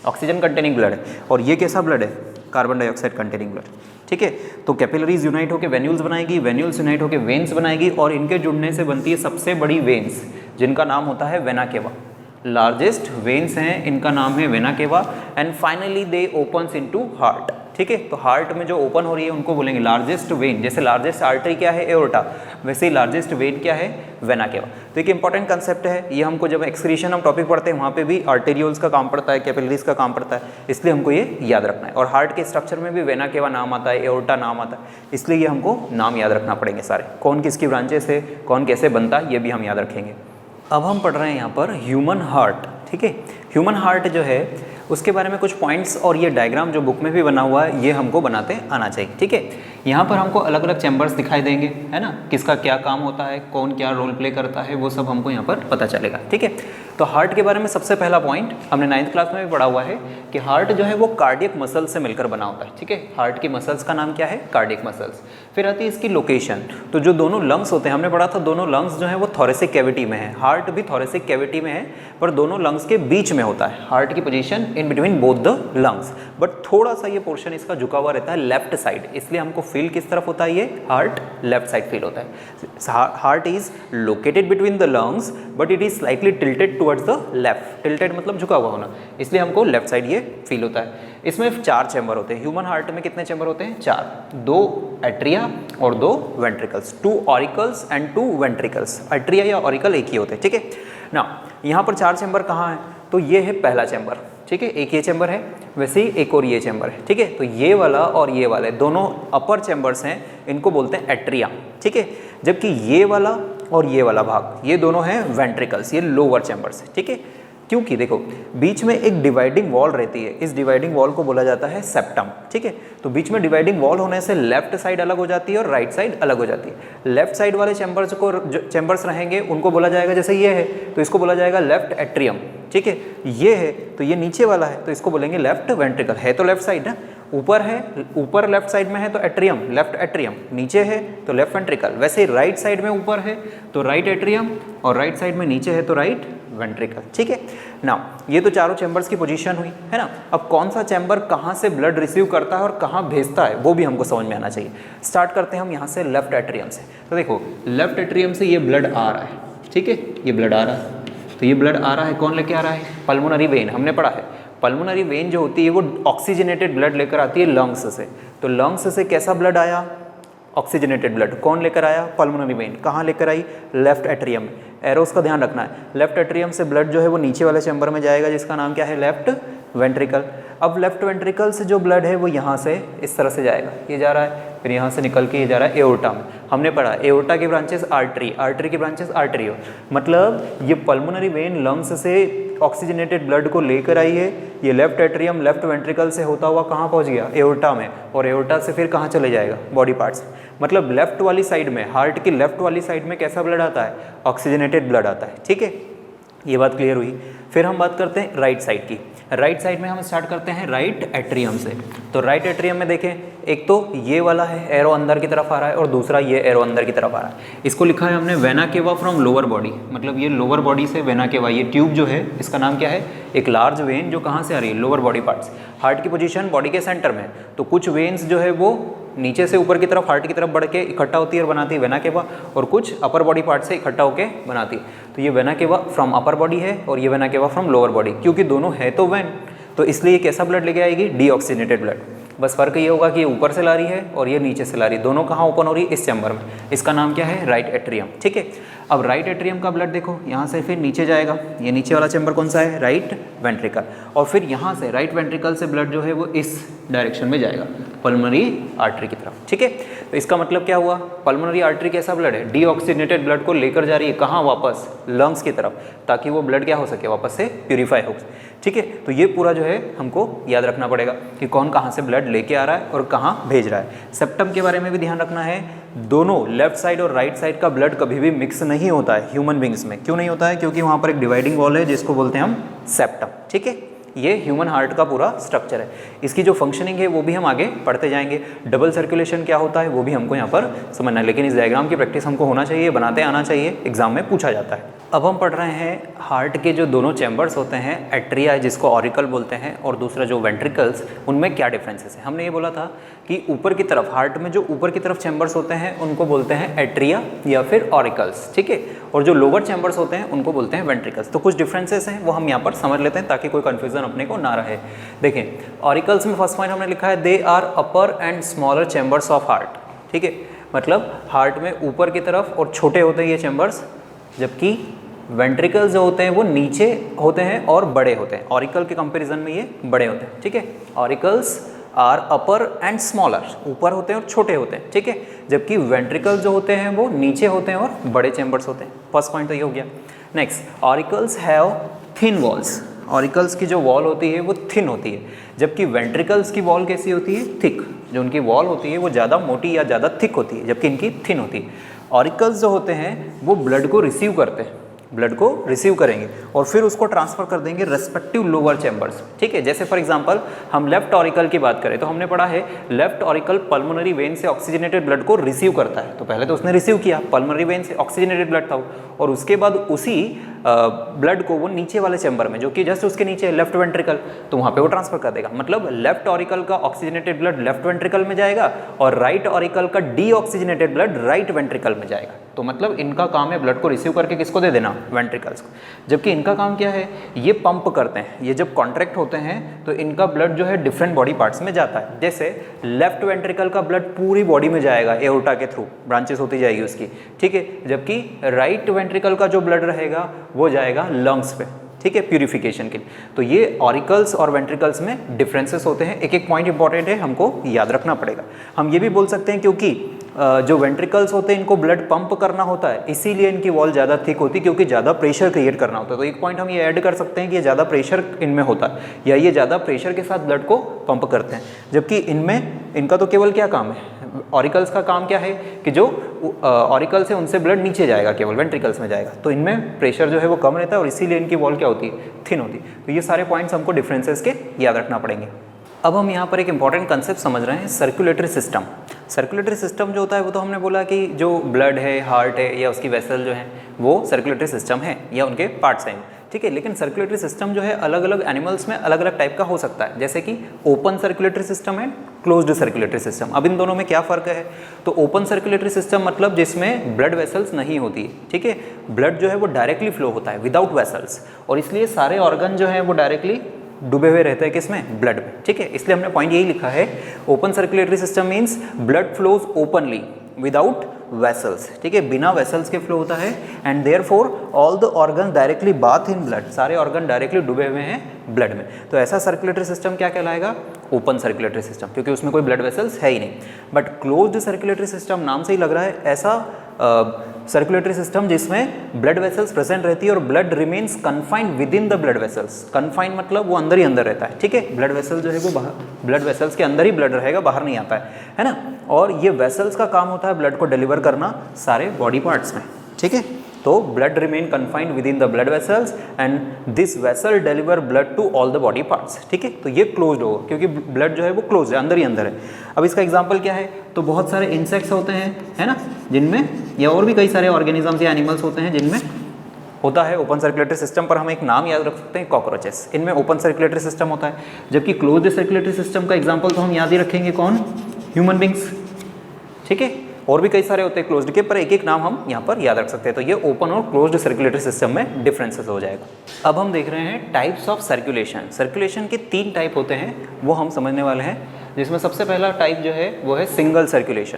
ऑक्सीजन कंटेनिंग ब्लड है, और ये कैसा ब्लड है? कार्बन डाइऑक्साइड कंटेनिंग ब्लड, ठीक है। तो कैपिलरीज यूनाइट होकर वेन्यूल्स बनाएगी, वेन्यूल्स यूनाइट होकर वेन्स बनाएगी, और इनके जुड़ने से बनती है सबसे बड़ी वेन्स, जिनका नाम होता है वेना केवा। लार्जेस्ट वेन्स हैं, इनका नाम है vena cava. And finally they opens into heart, ठीक है। तो हार्ट में जो ओपन हो रही है उनको बोलेंगे लार्जेस्ट वेन। जैसे लार्जेस्ट आर्टरी क्या है? एओर्टा, वैसे ही लार्जेस्ट वेन क्या है? Vena cava. तो एक इंपॉर्टेंट कंसेप्ट है ये, हमको जब एक्सक्रीशन हम टॉपिक पढ़ते हैं वहाँ पे भी आर्टेरियोल्स का काम पड़ता है, कैपिलरीज का काम पड़ता है, इसलिए हमको ये याद रखना है। और हार्ट के स्ट्रक्चर में भी वेना केवा नाम आता है, एओर्टा नाम आता है, इसलिए ये हमको नाम याद रखना पड़ेंगे सारे। कौन किसकी ब्रांचेस है, कौन कैसे बनता है, ये भी हम याद रखेंगे। अब हम पढ़ रहे हैं यहाँ पर ह्यूमन हार्ट, ठीक है। ह्यूमन हार्ट जो है उसके बारे में कुछ पॉइंट्स और ये डायग्राम जो बुक में भी बना हुआ है ये हमको बनाते आना चाहिए, ठीक है। यहाँ पर हमको अलग अलग चैम्बर्स दिखाई देंगे, है ना, किसका क्या काम होता है, कौन क्या रोल प्ले करता है, वो सब हमको यहाँ पर पता चलेगा, ठीक है। तो हार्ट के बारे में सबसे पहला पॉइंट हमने 9th क्लास में भी पढ़ा हुआ है कि हार्ट जो है वो कार्डियक मसल से मिलकर बना होता है, ठीक है। हार्ट की मसल्स का नाम क्या है, कार्डियक मसल्स। फिर आती है इसकी लोकेशन। तो जो दोनों लंग्स होते हैं, हमने पढ़ा था दोनों लंग्स जो है वो थोरेसिक कैविटी में है, हार्ट भी थोरेसिक कैविटी में है, पर दोनों लंग्स के बीच में होता है। हार्ट की position in between both the lungs, but थोड़ा सा ये पोर्शन इसका झुका हुआ रहता है लेफ्ट साइड, इसलिए हमको फील किस तरफ होता है, ये हार्ट लेफ्ट साइड फील होता है। Heart is located between the lungs but it is slightly tilted towards the left. Tilted मतलब झुका हुआ होना, इसलिए हमको लेफ्ट साइड ये फील होता है। इसमें 4 चैम्बर होते हैं। ह्यूमन हार्ट में कितने चैम्बर होते हैं, 4, 2 एट्रिया और 2 ventricles, 2 auricles and 2 ventricles. Atria या ऑरिकल एक ही होते हैं, ठीक है ना। यहाँ पर 4 चैम्बर कहाँ है, तो ये है पहला चैम्बर, ठीक है, एक ये चैम्बर है, वैसे ही एक और ये चैम्बर है, ठीक है। तो ये वाला और ये वाले दोनों अपर चैम्बर्स हैं, इनको बोलते हैं एट्रिया, ठीक है। जबकि ये वाला और ये वाला भाग, ये दोनों हैं वेंट्रिकल्स, ये लोअर चैम्बर्स है, ठीक है। क्योंकि देखो बीच में एक डिवाइडिंग वॉल रहती है, इस डिवाइडिंग वॉल को बोला जाता है सेप्टम, ठीक है। तो बीच में डिवाइडिंग वॉल होने से लेफ्ट साइड अलग हो जाती है और राइट साइड अलग हो जाती है। लेफ्ट साइड वाले चैम्बर्स को, जो चैम्बर्स रहेंगे उनको बोला जाएगा, जैसे ये है तो इसको बोला जाएगा लेफ्ट एट्रियम, ठीक है। ये है तो ये नीचे वाला है तो इसको बोलेंगे लेफ्ट वेंट्रिकल, है तो लेफ्ट साइड ना, ऊपर है, ऊपर लेफ्ट साइड में है तो एट्रियम, लेफ्ट एट्रियम, नीचे है तो लेफ्ट वेंट्रिकल। वैसे राइट साइड में ऊपर है तो राइट एट्रियम और राइट साइड में नीचे है तो राइट वेंट्रिकल, ठीक है ना। ये तो चारों चैम्बर्स की पोजीशन हुई, है ना। अब कौन सा चैम्बर कहाँ से ब्लड रिसीव करता है और कहाँ भेजता है वो भी हमको समझ में आना चाहिए। स्टार्ट करते हैं हम यहाँ से लेफ्ट एट्रियम से। तो देखो लेफ्ट एट्रियम से ये ब्लड आ रहा है, ठीक है, ये ब्लड आ रहा है, तो ये ब्लड आ रहा है, कौन लेके आ रहा है, पल्मोनरी वेन, हमने पढ़ा है। पल्मोनरी वेन जो होती है वो ऑक्सीजनेटेड ब्लड लेकर आती है लंग्स से। तो लंग्स से कैसा ब्लड आया, ऑक्सीजनेटेड ब्लड, कौन लेकर आया, पल्मोनरी वेन। कहाँ लेकर आई, लेफ्ट एट्रियम। एरोस का ध्यान रखना है, लेफ्ट एट्रियम से ब्लड जो है वो नीचे वाले चैम्बर में जाएगा जिसका नाम क्या है, लेफ्ट वेंट्रिकल। अब लेफ्ट वेंट्रिकल से जो ब्लड है वो यहाँ से इस तरह से जाएगा, ये जा रहा है, फिर यहाँ से निकल के ये जा रहा है एओर्टा में। हमने पढ़ा एओर्टा की ब्रांचेस आर्टरी, आर्टरी की ब्रांचेस आर्टरियो, मतलब ये पल्मोनरी वेन लंग्स से ऑक्सीजनेटेड ब्लड को लेकर आई है, ये लेफ्ट एट्रियम लेफ्ट वेंट्रिकल से होता हुआ कहाँ पहुँच गया, एओर्टा में, और एओर्टा से फिर कहाँ चले जाएगा, बॉडी पार्ट्स। मतलब लेफ्ट वाली साइड में, हार्ट की लेफ्ट वाली साइड में कैसा ब्लड आता है, ऑक्सीजनेटेड ब्लड आता है, ठीक है, ये बात क्लियर हुई। फिर हम बात करते हैं राइट साइड की। राइट साइड में हम स्टार्ट करते हैं राइट एट्रियम से। तो राइट एट्रियम में देखें, एक तो ये वाला है एरो अंदर की तरफ आ रहा है और दूसरा ये एरो अंदर की तरफ आ रहा है। इसको लिखा है हमने vena cava from lower body, मतलब ये लोअर बॉडी से वेना केवा, ये ट्यूब जो है इसका नाम क्या है, एक लार्ज वेन जो कहाँ से आ रही है, लोअर बॉडी पार्ट्स। हार्ट की पोजीशन बॉडी के सेंटर में, तो कुछ वेन्स जो है वो नीचे से ऊपर की तरफ हार्ट की तरफ बढ़ के इकट्ठा होती है और बनाती है वेना केवा, और कुछ अपर बॉडी पार्ट से इकट्ठा होकर बनाती है। तो ये vena cava from upper body है और ये vena cava from lower body, क्योंकि दोनों है तो वेन, तो इसलिए कैसा ब्लड लेके आएगी, डीऑक्सीजनेटेड ब्लड। बस फर्क ये होगा कि ये ऊपर से ला रही है और ये नीचे से ला रही है, दोनों कहाँ ओपन हो रही है, इस चैम्बर में। इसका नाम क्या है, राइट एट्रियम, ठीक है। अब राइट एट्रियम का ब्लड देखो यहाँ से फिर नीचे जाएगा, ये नीचे वाला चैम्बर कौन सा है, राइट वेंट्रिकल, और फिर यहाँ से राइट वेंट्रिकल से ब्लड जो है वो इस डायरेक्शन में जाएगा, पल्मोनरी आर्टरी की तरफ, ठीक है। तो इसका मतलब क्या हुआ, पल्मोनरी आर्टरी कैसा ब्लड है, डीऑक्सीजनेटेड ब्लड को लेकर जा रही है, कहाँ, वापस लंग्स की तरफ, ताकि वो ब्लड क्या हो सके, वापस से प्यूरीफाई हो, ठीक है। तो ये पूरा जो है हमको याद रखना पड़ेगा कि कौन कहाँ से ब्लड लेके आ रहा है और कहाँ भेज रहा है। सेप्टम के बारे में भी ध्यान रखना है, दोनों लेफ्ट साइड और राइट साइड का ब्लड कभी भी मिक्स नहीं होता है ह्यूमन बींग्स में। क्यों नहीं होता है, क्योंकि वहाँ पर एक डिवाइडिंग वॉल है जिसको बोलते हैं हम सेप्टम, ठीक है। ये ह्यूमन हार्ट का पूरा स्ट्रक्चर है। इसकी जो फंक्शनिंग है वो भी हम आगे पढ़ते जाएंगे। डबल सर्कुलेशन क्या होता है वो भी हमको यहाँ पर समझना है, लेकिन इस डायग्राम की प्रैक्टिस हमको होना चाहिए, बनाते आना चाहिए, एग्जाम में पूछा जाता है। अब हम पढ़ रहे हैं हार्ट के जो दोनों चैम्बर्स होते हैं, एट्रिया जिसको ऑरिकल बोलते हैं और दूसरा जो वेंट्रिकल्स, उनमें क्या डिफरेंसेस है। हमने ये बोला था कि ऊपर की तरफ, हार्ट में जो ऊपर की तरफ चैम्बर्स होते हैं उनको बोलते हैं एट्रिया या फिर ऑरिकल्स, ठीक है, और जो लोअर चैम्बर्स होते हैं उनको बोलते हैं वेंट्रिकल्स। तो कुछ डिफरेंसेस हैं वो हम यहाँ पर समझ लेते हैं ताकि कोई कन्फ्यूजन अपने को ना रहे। देखें, ऑरिकल्स में फर्स्ट पॉइंट हमने लिखा है, they are upper and smaller chambers of heart, ठीक है, मतलब हार्ट में ऊपर की तरफ और छोटे होते हैं ये चैम्बर्स, जबकि वेंट्रिकल्स जो होते हैं वो नीचे होते हैं और बड़े होते हैं। ऑरिकल के कंपैरिजन में ये बड़े होते हैं, ठीक है। Auricles are upper and smaller, ऊपर होते हैं और छोटे होते हैं, ठीक है, जबकि वेंट्रिकल्स जो होते हैं वो नीचे होते हैं और बड़े चैम्बर्स होते हैं। फर्स्ट पॉइंट तो ये हो गया। Next, auricles have thin walls, auricles की जो वॉल होती है वो थिन होती है, जबकि वेंट्रिकल्स की वॉल कैसी होती है? थिक। जो उनकी वॉल होती है वो ज़्यादा मोटी या ज़्यादा थिक होती है, जबकि इनकी थिन होती है। ऑरिकल्स जो होते हैं वो ब्लड को रिसीव करते हैं, ब्लड को रिसीव करेंगे और फिर उसको ट्रांसफर कर देंगे रेस्पेक्टिव लोअर चैम्बर्स। ठीक है, जैसे फॉर एग्जांपल हम लेफ्ट ऑरिकल की बात करें तो हमने पढ़ा है लेफ्ट ऑरिकल पल्मोनरी वेन से ऑक्सीजनेटेड ब्लड को रिसीव करता है। तो पहले तो उसने रिसीव किया, पल्मोनरी वेन से ऑक्सीजनेटेड ब्लड था और उसके बाद उसी ब्लड को वो नीचे वाले चैम्बर में, जो कि जस्ट उसके नीचे है लेफ्ट वेंट्रिकल, तो वहाँ पे वो ट्रांसफर कर देगा। मतलब लेफ्ट ऑरिकल का ऑक्सीजनेटेड ब्लड लेफ्ट वेंट्रिकल में जाएगा और राइट ऑरिकल का डीऑक्सीजनेटेड ब्लड राइट वेंट्रिकल में जाएगा। तो मतलब इनका काम है ब्लड को रिसीव करके किसको दे देना? वेंट्रिकल्स को। जबकि इनका काम क्या है? ये पंप करते हैं। ये जब कॉन्ट्रैक्ट होते हैं तो इनका ब्लड जो है डिफरेंट बॉडी पार्ट्स में जाता है। जैसे लेफ्ट वेंट्रिकल का ब्लड पूरी बॉडी में जाएगा एओर्टा के थ्रू, ब्रांचेस होती जाएगी उसकी, ठीक है। जबकि राइट वेंट्रिकल का जो ब्लड रहेगा वो जाएगा लंग्स पे, ठीक है, प्यूरिफिकेशन के लिए। तो ये ऑरिकल्स और वेंट्रिकल्स में डिफरेंसेस होते हैं। एक एक पॉइंट इंपॉर्टेंट है, हमको याद रखना पड़ेगा। हम ये भी बोल सकते हैं क्योंकि जो वेंट्रिकल्स होते हैं इनको ब्लड पंप करना होता है, इसीलिए इनकी वॉल ज़्यादा थिक होती है, क्योंकि ज़्यादा प्रेशर क्रिएट करना होता है। तो एक पॉइंट हम ये ऐड कर सकते हैं कि ये ज़्यादा प्रेशर इनमें होता है या ये ज़्यादा प्रेशर के साथ ब्लड को पंप करते हैं। जबकि इनमें इनका तो केवल क्या काम है? ऑरिकल्स का काम क्या है कि जो ऑरिकल्स है उनसे ब्लड नीचे जाएगा, केवल वेंट्रिकल्स में जाएगा। तो इनमें प्रेशर जो है वो कम रहता है और इसीलिए इनकी वॉल क्या होती है? थिन होती है। तो ये सारे पॉइंट्स हमको डिफरेंसेस के याद रखना पड़ेंगे। अब हम यहाँ पर एक इंपॉर्टेंट कंसेप्ट समझ रहे हैं, सर्कुलेटरी सिस्टम। सर्कुलेटरी सिस्टम जो होता है वो तो हमने बोला कि जो ब्लड है, हार्ट है या उसकी वेसल जो है वो सर्कुलेटरी सिस्टम है या उनके पार्ट्स हैं, ठीक है। लेकिन सर्कुलेटरी सिस्टम जो है अलग अलग एनिमल्स में अलग अलग टाइप का हो सकता है, जैसे कि open circulatory system and closed circulatory system. अब इन दोनों में क्या फ़र्क है? तो ओपन सर्कुलेटरी सिस्टम मतलब जिसमें ब्लड वेसल्स नहीं होती है, ठीक है। ब्लड जो है वो डायरेक्टली फ्लो होता है विदाउट वेसल्स, और इसलिए सारे ऑर्गन जो है वो डायरेक्टली डूबे हुए रहते हैं किसमें? ब्लड में, ठीक है। इसलिए हमने पॉइंट यही लिखा है, open circulatory system means blood flows openly without vessels, ठीक है, बिना वेसल्स के फ्लो होता है। And therefore all the organ directly bath in blood, सारे ऑर्गन डायरेक्टली डूबे हुए हैं ब्लड में। तो ऐसा सर्कुलेटरी सिस्टम क्या कहलाएगा? ओपन सर्कुलेटरी सिस्टम, क्योंकि उसमें कोई ब्लड वेसल्स है ही नहीं। बट क्लोज्ड सर्कुलेटरी सिस्टम, नाम से ही लग रहा है, ऐसा सर्कुलेटरी सिस्टम जिसमें ब्लड वेसल्स प्रेजेंट रहती है और blood remains confined within the blood vessels. Confined मतलब वो अंदर ही अंदर रहता है, ठीक है। ब्लड वेसल जो है वो बाहर, ब्लड वेसल्स के अंदर ही ब्लड रहेगा, बाहर नहीं आता है ना। और ये वेसल्स का काम होता है ब्लड को डिलीवर करना सारे बॉडी पार्ट्स में, ठीक है। तो blood remain confined within the blood vessels and this vessel deliver blood to all the body parts, ठीक है। तो ये क्लोज्ड होगा क्योंकि ब्लड जो है वो क्लोज है, अंदर ही अंदर है। अब इसका एग्जांपल क्या है? तो बहुत सारे इंसेक्ट्स होते हैं, है ना, जिनमें, या और भी कई सारे ऑर्गेनिजम्स या एनिमल्स होते हैं जिनमें होता है ओपन सर्कुलेटरी सिस्टम। पर हम एक नाम याद रख सकते हैं, कॉकरोचेस। इनमें ओपन सर्कुलेटरी सिस्टम होता है, जबकि क्लोज्ड सर्कुलेटरी सिस्टम का एग्जाम्पल तो हम याद ही रखेंगे, कौन? ह्यूमन बींग्स, ठीक है। और भी कई सारे होते हैं क्लोज्ड के, पर एक एक नाम हम यहाँ पर याद रख सकते हैं। तो ये ओपन और क्लोज्ड सर्कुलेटरी सिस्टम में डिफरेंसेस हो जाएगा। अब हम देख रहे हैं टाइप्स ऑफ सर्कुलेशन। सर्कुलेशन के 3 टाइप होते हैं, वो हम समझने वाले हैं, जिसमें सबसे पहला टाइप जो है वो है single circulation.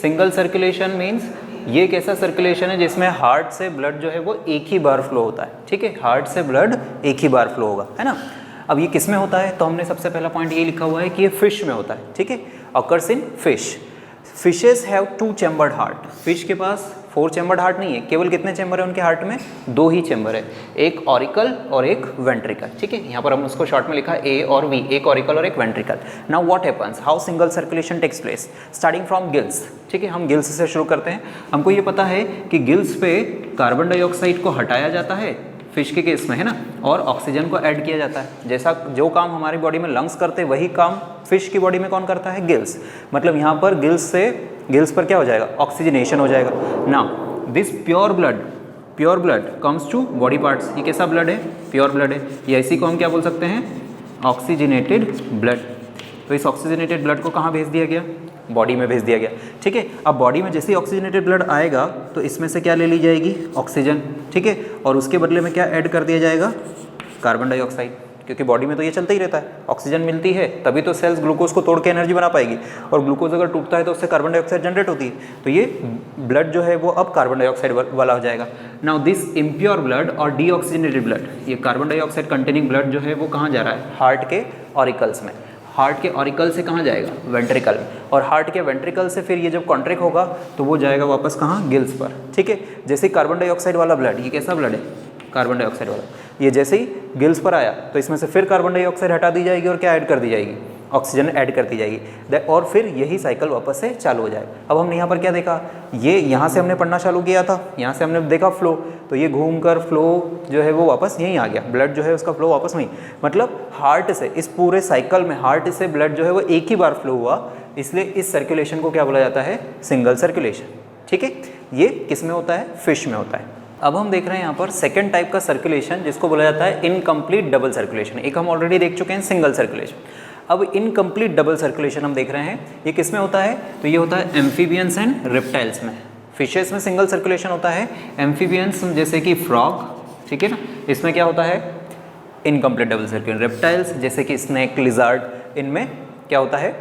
Single circulation means ये एक ऐसा सर्कुलेशन है जिसमें हार्ट से ब्लड जो है वो एक ही बार फ्लो होता है, ठीक है। हार्ट से ब्लड एक ही बार फ्लो होगा, है ना। अब ये किस में होता है? तो हमने सबसे पहला पॉइंट ये लिखा हुआ है कि ये फिश में होता है, ठीक है। Occurs in fish. Fishes have 2 chambered heart. Fish के पास 4 चैम्बर्ड हार्ट नहीं है, केवल कितने चैम्बर है उनके हार्ट में? 2 ही चैम्बर है, एक ऑरिकल और एक वेंट्रिकल, ठीक है। यहाँ पर हम उसको शॉर्ट में लिखा ए और वी, एक ऑरिकल और एक ventricle. Now what happens, how single circulation takes place? Starting from gills, ठीक है। हम गिल्स से शुरू करते हैं। हमको ये पता है कि गिल्स पे कार्बन डाइऑक्साइड को हटाया जाता है फिश के केस में, है ना, और ऑक्सीजन को ऐड किया जाता है। जैसा जो काम हमारी बॉडी में लंग्स करते हैं वही काम फिश की बॉडी में कौन करता है? गिल्स। मतलब यहाँ पर गिल्स पर क्या हो जाएगा? ऑक्सीजनेशन हो जाएगा। Now this pure blood comes to body parts. ये कैसा ब्लड है? प्योर ब्लड है। ये इसी को हम क्या बोल सकते हैं? Oxygenated blood. तो इस ऑक्सीजनेटेड ब्लड को कहाँ भेज दिया गया? बॉडी में भेज दिया गया, ठीक है। अब बॉडी में जैसे ही ऑक्सीजनेटेड ब्लड आएगा तो इसमें से क्या ले ली जाएगी? ऑक्सीजन, ठीक है। और उसके बदले में क्या ऐड कर दिया जाएगा? कार्बन डाइऑक्साइड, क्योंकि बॉडी में तो ये चलता ही रहता है। ऑक्सीजन मिलती है तभी तो सेल्स ग्लूकोज को तोड़ के एनर्जी बना पाएगी, और ग्लूकोज अगर टूटता है तो उससे कार्बन डाइऑक्साइड जनरेट होती है। तो ये ब्लड जो है वो अब कार्बन डाइऑक्साइड वाला हो जाएगा। नाउ दिस इम्प्योर ब्लड और डीऑक्सीजनेटेड ब्लड, ये कार्बन डाइऑक्साइड कंटेनिंग ब्लड जो है वो कहाँ जा रहा है? हार्ट के ऑरिकल्स में। हार्ट के ऑरिकल से कहाँ जाएगा? वेंट्रिकल में। और हार्ट के वेंट्रिकल से फिर ये जब कॉन्ट्रैक्ट होगा तो वो जाएगा वापस कहाँ? गिल्स पर, ठीक है। जैसे कार्बन डाइऑक्साइड वाला ब्लड, ये कैसा ब्लड है? कार्बन डाइऑक्साइड वाला। ये जैसे ही गिल्स पर आया तो इसमें से फिर कार्बन डाइऑक्साइड हटा दी जाएगी और क्या ऐड कर दी जाएगी, ऑक्सीजन ऐड कर दी जाएगी, और फिर यही साइकिल वापस से चालू हो जाएगा। अब हमने यहाँ पर क्या देखा, ये यहाँ से हमने पढ़ना चालू किया था, यहाँ से हमने देखा फ्लो, तो ये घूमकर फ्लो जो है वो वापस यहीं आ गया, ब्लड जो है उसका फ्लो वापस वहीं, मतलब हार्ट से इस पूरे साइकिल में हार्ट से ब्लड जो है वो एक ही बार फ्लो हुआ, इसलिए इस सर्कुलेशन को क्या बोला जाता है, सिंगल सर्कुलेशन। ठीक है, ये किस में होता है, फिश में होता है। अब हम देख रहे हैं यहाँ पर सेकेंड टाइप का सर्कुलेशन जिसको बोला जाता है इनकम्प्लीट डबल सर्कुलेशन। एक हम ऑलरेडी देख चुके हैं सिंगल सर्कुलेशन, अब इनकम्प्लीट डबल सर्कुलेशन हम देख रहे हैं, ये किस में होता है, तो ये होता है एम्फीबियंस एंड रेप्टाइल्स में। फिशेस में सिंगल सर्कुलेशन होता है, एम्फीबियंस जैसे कि फ्रॉग, ठीक है ना, इसमें क्या होता है, इनकम्प्लीट डबल सर्कुलेशन। रेप्टाइल्स जैसे कि स्नेक, लिजार्ड, इनमें क्या होता है,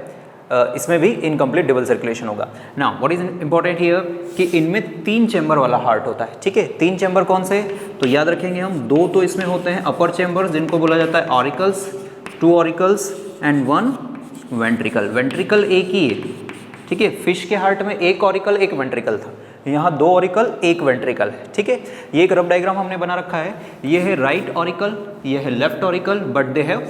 इसमें भी इनकम्प्लीट डबल सर्कुलेशन होगा। Now what is important here कि इनमें 3 चैम्बर वाला हार्ट होता है। ठीक है, 3 चैम्बर कौन से, तो याद रखेंगे हम, 2 तो इसमें होते हैं अपर चैम्बर जिनको बोला जाता है auricles, 2 auricles and 1 ventricle. Ventricle एक ही है, ठीक है, फिश के हार्ट में 1 ऑरिकल 1 वेंट्रिकल था, यहाँ 2 ऑरिकल 1 वेंट्रिकल है। ठीक है, ये एक रफ डायग्राम हमने बना रखा है, ये है राइट ऑरिकल, ये है left auricle, but they have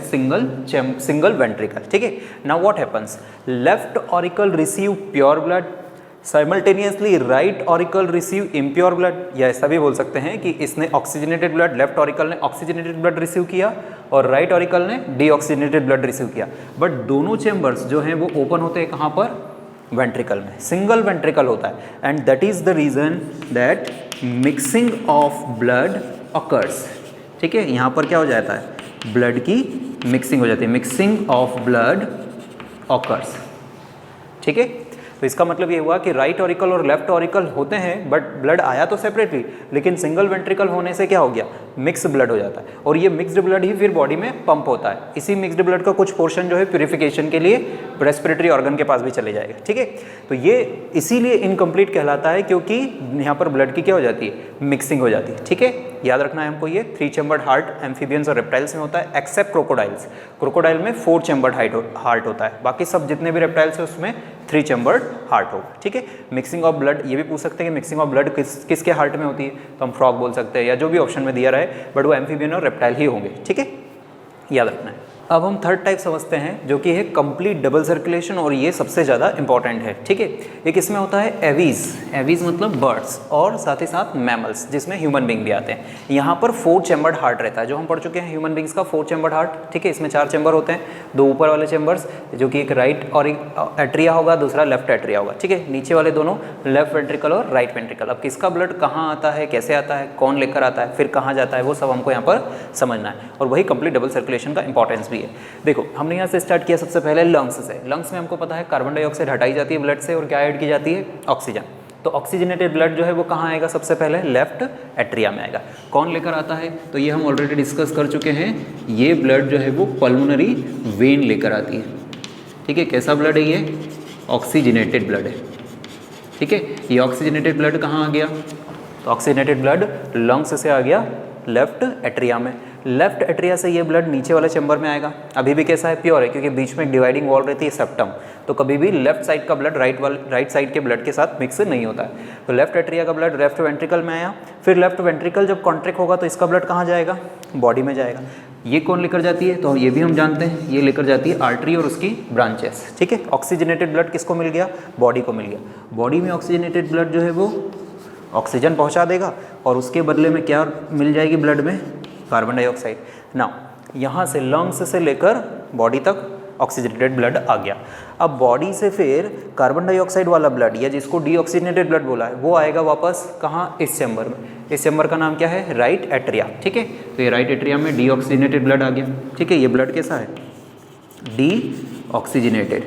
single ventricle. ठीक है, now what happens, left auricle receive pure blood, simultaneously right auricle receive impure blood, या ऐसा भी बोल सकते हैं कि इसने ऑक्सीजनेटेड ब्लड, लेफ्ट ऑरिकल ने ऑक्सीजनेटेड ब्लड रिसीव किया और राइट ऑरिकल ने डीऑक्सीजनेटेड ब्लड रिसीव किया, बट दोनों चैम्बर्स जो हैं वो ओपन होते हैं कहाँ पर, वेंट्रिकल में, सिंगल वेंट्रिकल होता है, and that is the reason that mixing of blood occurs. ठीक है, यहाँ पर क्या हो जाता है, ब्लड की मिक्सिंग हो जाती है, मिक्सिंग ऑफ ब्लड अकर्स। ठीक है, तो इसका मतलब ये हुआ कि राइट ऑरिकल और लेफ्ट ऑरिकल होते हैं बट ब्लड आया तो सेपरेटली, लेकिन सिंगल वेंट्रिकल होने से क्या हो गया, मिक्स ब्लड हो जाता है, और ये मिक्स्ड ब्लड ही फिर बॉडी में पंप होता है। इसी मिक्स्ड ब्लड का कुछ पोर्शन जो है प्यूरिफिकेशन के लिए रेस्पिरेटरी ऑर्गन के पास भी चले जाएगा। ठीक है, तो ये इसीलिए इनकम्प्लीट कहलाता है क्योंकि यहाँ पर ब्लड की क्या हो जाती है, मिक्सिंग हो जाती है। ठीक है, याद रखना है हमको, ये 3 चैम्बर्ड हार्ट एम्फीबियंस और रेप्टाइल्स में होता है, एक्सेप्ट क्रोकोडाइल्स। क्रोकोडाइल में 4 चैम्बर्ड हार्ट होता है, बाकी सब जितने भी रेप्टाइल्स है उसमें 3 चैम्बर्ड हार्ट होगा। ठीक है, मिक्सिंग ऑफ ब्लड, ये भी पूछ सकते हैं कि मिक्सिंग ऑफ ब्लड किसके हार्ट में होती है, तो हम फ्रॉग बोल सकते हैं या जो भी ऑप्शन में दिया रहे, बट वो एम्फीबियन और रेप्टाइल ही होंगे। ठीक है, याद रखना है। अब हम थर्ड टाइप समझते हैं जो कि है कंप्लीट डबल सर्कुलेशन, और ये सबसे ज़्यादा इंपॉर्टेंट है। ठीक है, एक इसमें होता है एवीज, एवीज मतलब बर्ड्स, और साथ ही साथ मैमल्स जिसमें ह्यूमन बींग भी आते हैं। यहाँ पर 4 चैम्बर्ड हार्ट रहता है, जो हम पढ़ चुके हैं ह्यूमन बींग्स का 4 चैम्बर्ड हार्ट। ठीक है, इसमें 4 चैम्बर होते हैं, 2 ऊपर वाले चैम्बर्स जो कि एक राइट और एक एट्रिया होगा, दूसरा लेफ्ट एट्रिया होगा। ठीक है, नीचे वाले दोनों लेफ्ट वेंट्रिकल और राइट वेंट्रिकल। अब किसका ब्लड कहाँ आता है, कैसे आता है, कौन लेकर आता है, फिर कहाँ जाता है, वो सब हमको यहाँ पर समझना है, और वही कंप्लीट डबल सर्कुलेशन का इंपॉर्टेंस भी है। देखो, हमने यहाँ से स्टार्ट किया सबसे पहले लंग्स से। लंग्स में हमको पता है कार्बन डाइऑक्साइड हटाई जाती है ब्लड से और क्या ऐड की जाती है, ऑक्सीजन। तो ऑक्सीजनेटेड ब्लड जो है वो कहाँ आएगा, सबसे पहले लेफ्ट एट्रिया में आएगा। कौन लेकर आता है, तो ये हम ऑलरेडी डिस्कस कर चुके हैं, ये ब्लड जो है वो पल्मोनरी वेन लेकर आती है। ठीक है, कैसा ब्लड है ये, ऑक्सीजनेटेड ब्लड है। ठीक है, ये ऑक्सीजनेटेड ब्लड कहाँ आ गया, तो ऑक्सीजनेटेड ब्लड लंग्स से आ गया लेफ्ट एट्रिया में। लेफ्ट एट्रिया से ये ब्लड नीचे वाले चैम्बर में आएगा। अभी भी कैसा है, प्योर है, क्योंकि बीच में एक डिवाइडिंग वॉल रहती है सेप्टम, तो कभी भी लेफ्ट साइड का ब्लड राइट साइड के ब्लड के साथ मिक्स नहीं होता है। तो लेफ्ट एट्रिया का ब्लड लेफ्ट वेंट्रिकल में आया, फिर लेफ्ट वेंट्रिकल जब कॉन्ट्रैक्ट होगा तो इसका ब्लड कहाँ जाएगा, बॉडी में जाएगा। ये कौन लेकर जाती है, तो ये भी हम जानते हैं, ये लेकर जाती है आर्टरी और उसकी ब्रांचेस। ठीक है, ऑक्सीजनेटेड ब्लड किसको मिल गया, बॉडी को मिल गया। बॉडी में ऑक्सीजनेटेड ब्लड जो है वो ऑक्सीजन पहुंचा देगा, और उसके बदले में क्या मिल जाएगी ब्लड में, कार्बन डाइऑक्साइड। नाउ यहाँ से लंग्स से लेकर बॉडी तक ऑक्सीजनेटेड ब्लड आ गया। अब बॉडी से फिर कार्बन डाइऑक्साइड वाला ब्लड, या जिसको डीऑक्सीजनेटेड ब्लड बोला है, वो आएगा वापस कहाँ, इस चैम्बर में। इस चैम्बर का नाम क्या है, राइट एट्रिया। ठीक है, तो ये राइट एट्रिया में डीऑक्सीजनेटेड ब्लड आ गया। ठीक है, ये ब्लड कैसा है, डीऑक्सीजनेटेड।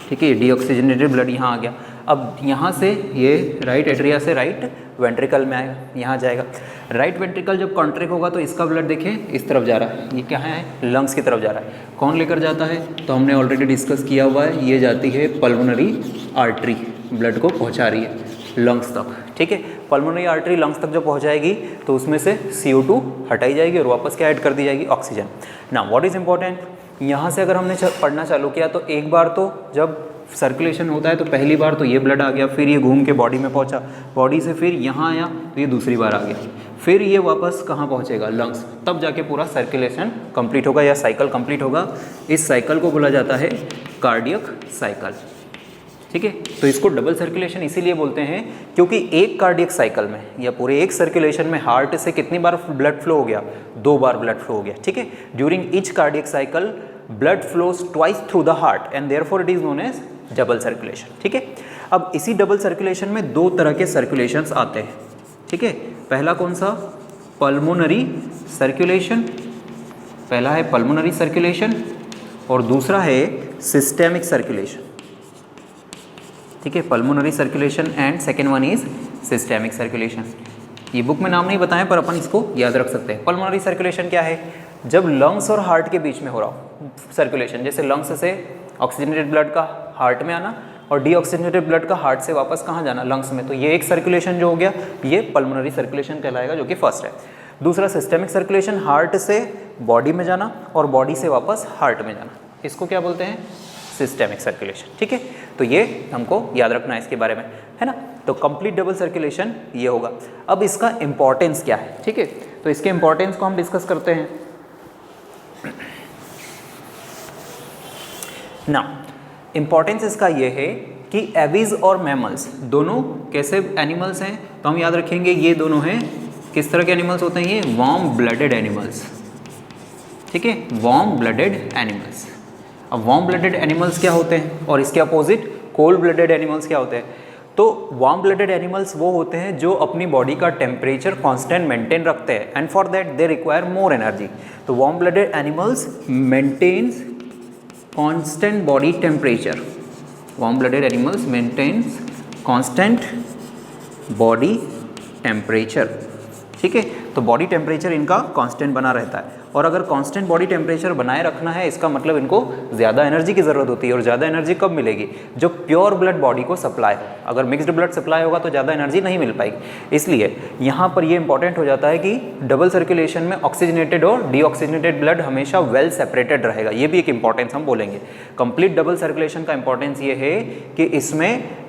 ठीक है, डीऑक्सीजनेटेड ब्लड यहाँ आ गया। अब यहाँ से ये राइट एट्रिया से राइट वेंट्रिकल में आएगा, यहाँ जाएगा। राइट वेंट्रिकल जब कॉन्ट्रैक्ट होगा तो इसका ब्लड देखें इस तरफ जा रहा है, ये क्या है, लंग्स की तरफ जा रहा है। कौन लेकर जाता है, तो हमने ऑलरेडी डिस्कस किया हुआ है, ये जाती है पल्मोनरी आर्टरी, ब्लड को पहुँचा रही है लंग्स तक। ठीक है, पल्मोनरी आर्टरी लंग्स तक जब पहुँच जाएगी तो उसमें से CO2 हटाई जाएगी और वापस क्या ऐड कर दी जाएगी, oxygen. Now what is important, यहाँ से अगर हमने पढ़ना चालू किया तो एक बार तो जब सर्कुलेशन होता है तो पहली बार तो ये ब्लड आ गया, फिर ये घूम के बॉडी में पहुंचा, बॉडी से फिर यहाँ आया तो ये दूसरी बार आ गया, फिर ये वापस कहाँ पहुँचेगा, लंग्स, तब जाके पूरा सर्कुलेशन कंप्लीट होगा या साइकिल कंप्लीट होगा। इस साइकिल को बोला जाता है कार्डियक साइकिल। ठीक है, तो इसको डबल सर्कुलेशन इसीलिए बोलते हैं क्योंकि एक कार्डियक साइकिल में या पूरे एक सर्कुलेशन में हार्ट से कितनी बार ब्लड फ्लो हो गया, 2 बार ब्लड फ्लो हो गया। ठीक है, during each cardiac cycle blood flows twice through the heart and therefore it is known as double circulation. ठीक है, अब इसी डबल सर्कुलेशन में 2 तरह के सर्कुलेशंस आते हैं। ठीक है, पहला कौन सा, पल्मोनरी सर्कुलेशन, पहला है पल्मोनरी सर्कुलेशन और दूसरा है सिस्टेमिक सर्कुलेशन। ठीक है, pulmonary circulation and second one is systemic circulation. ये बुक में नाम नहीं बताएं पर अपन इसको याद रख सकते हैं। पल्मोनरी सर्कुलेशन क्या है, जब लंग्स और हार्ट के बीच में हो रहा हो सर्कुलेशन, जैसे लंग्स से ऑक्सीजनेटेड ब्लड का हार्ट में आना और डीऑक्सीजनेटेड ब्लड का हार्ट से वापस कहाँ जाना, लंग्स में, तो ये एक सर्कुलेशन जो हो गया ये पल्मोनरी सर्कुलेशन कहलाएगा, जो कि फर्स्ट है। दूसरा सिस्टेमिक सर्कुलेशन, हार्ट से बॉडी में जाना और बॉडी से वापस हार्ट में जाना, इसको क्या बोलते हैं, सिस्टेमिक सर्कुलेशन। ठीक है, तो ये हमको याद रखना है इसके बारे में, है ना। तो कंप्लीट डबल सर्कुलेशन ये होगा। अब इसका इंपॉर्टेंस क्या है, ठीक है, तो इसके इंपॉर्टेंस को हम डिस्कस करते हैं ना। इंपॉर्टेंस इसका ये है कि एविज और मैमल्स दोनों कैसे एनिमल्स हैं, तो हम याद रखेंगे ये दोनों हैं किस तरह के एनिमल्स होते हैं, ये वार्म ब्लडेड एनिमल्स। ठीक है, वार्म ब्लडेड एनिमल्स। अब वार्म ब्लडेड एनिमल्स क्या होते हैं और इसके अपोजिट कोल्ड ब्लडेड एनिमल्स क्या होते हैं। तो वार्म ब्लडेड एनिमल्स वो होते हैं जो अपनी बॉडी का टेम्परेचर कांस्टेंट मेंटेन रखते हैं and for that they require more energy. तो warm blooded animals maintains constant body temperature, warm blooded animals maintains constant body temperature. ठीक है, तो बॉडी टेम्परेचर इनका कांस्टेंट बना रहता है और अगर कांस्टेंट बॉडी टेम्परेचर बनाए रखना है इसका मतलब इनको ज़्यादा एनर्जी की ज़रूरत होती है। और ज़्यादा एनर्जी कब मिलेगी, जो प्योर ब्लड बॉडी को सप्लाई हो। अगर मिक्स्ड ब्लड सप्लाई होगा तो ज़्यादा एनर्जी नहीं मिल पाएगी। इसलिए यहाँ पर ये इंपॉर्टेंट हो जाता है कि डबल सर्कुलेशन में ऑक्सीजनेटेड और डीऑक्सीजनेटेड ब्लड हमेशा वेल सेपरेटेड रहेगा। ये भी एक इंपॉर्टेंस हम बोलेंगे। कंप्लीट डबल सर्कुलेशन का इंपॉर्टेंस ये है कि इसमें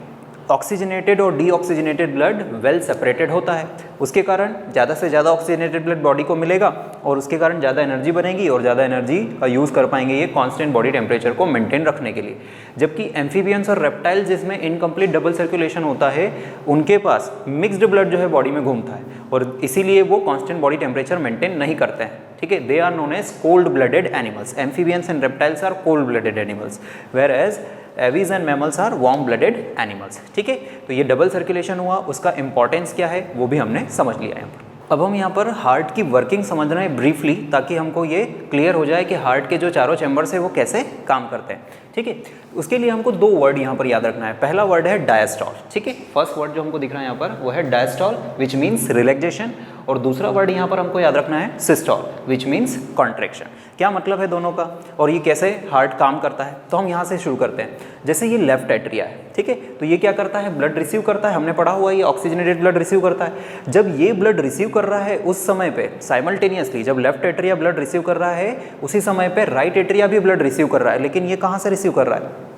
ऑक्सीजनेटेड और डीऑक्सीजनेटेड ब्लड वेल सेपरेटेड होता है, उसके कारण ज़्यादा से ज़्यादा ऑक्सीजनेटेड ब्लड बॉडी को मिलेगा और उसके कारण ज़्यादा एनर्जी बनेगी और ज़्यादा एनर्जी का यूज़ कर पाएंगे ये कांस्टेंट बॉडी टेम्परेचर को मेंटेन रखने के लिए। जबकि एम्फीबियंस और रेप्टाइल जिसमें इनकम्प्लीट डबल सर्कुलेशन होता है उनके पास मिक्स्ड ब्लड जो है बॉडी में घूमता है और इसीलिए वो कांस्टेंट बॉडी टेम्परेचर मेंटेन नहीं करते हैं। ठीक है, they are known as cold blooded animals. Amphibians and reptiles are cold blooded animals whereas aves and mammals are warm blooded animals. ठीक है, तो ये डबल सर्कुलेशन हुआ, उसका इंपॉर्टेंस क्या है वो भी हमने समझ लिया यहाँ पर। अब हम यहाँ पर हार्ट की वर्किंग समझ रहे हैं ब्रीफली, ताकि हमको ये क्लियर हो जाए कि हार्ट के जो चारों चैम्बर्स है वो कैसे काम करते हैं। ठीक है, उसके लिए हमको 2 वर्ड यहाँ पर याद रखना है। पहला वर्ड है डायस्टॉल। ठीक है, फर्स्ट वर्ड जो हमको दिख रहा है यहाँ पर वो है डायस्टॉल विच मीन्स रिलैक्सेशन और दूसरा वर्ड यहाँ पर हमको याद रखना है सिस्टॉल विच मीन्स कॉन्ट्रैक्शन। क्या मतलब है दोनों का और ये कैसे हार्ट काम करता है, तो हम यहाँ से शुरू करते हैं। जैसे ये लेफ्ट एट्रिया है, ठीक है, तो ये क्या करता है, ब्लड रिसीव करता है। हमने पढ़ा हुआ है ये ऑक्सीजनेटेड ब्लड रिसीव करता है। जब ये ब्लड रिसीव कर रहा है उस समय पे साइमल्टेनियसली जब लेफ्ट एट्रिया ब्लड रिसीव कर रहा है उसी समय पे राइट एट्रिया भी ब्लड रिसीव कर रहा है। लेकिन ये कहाँ से रिसीव कर रहा है,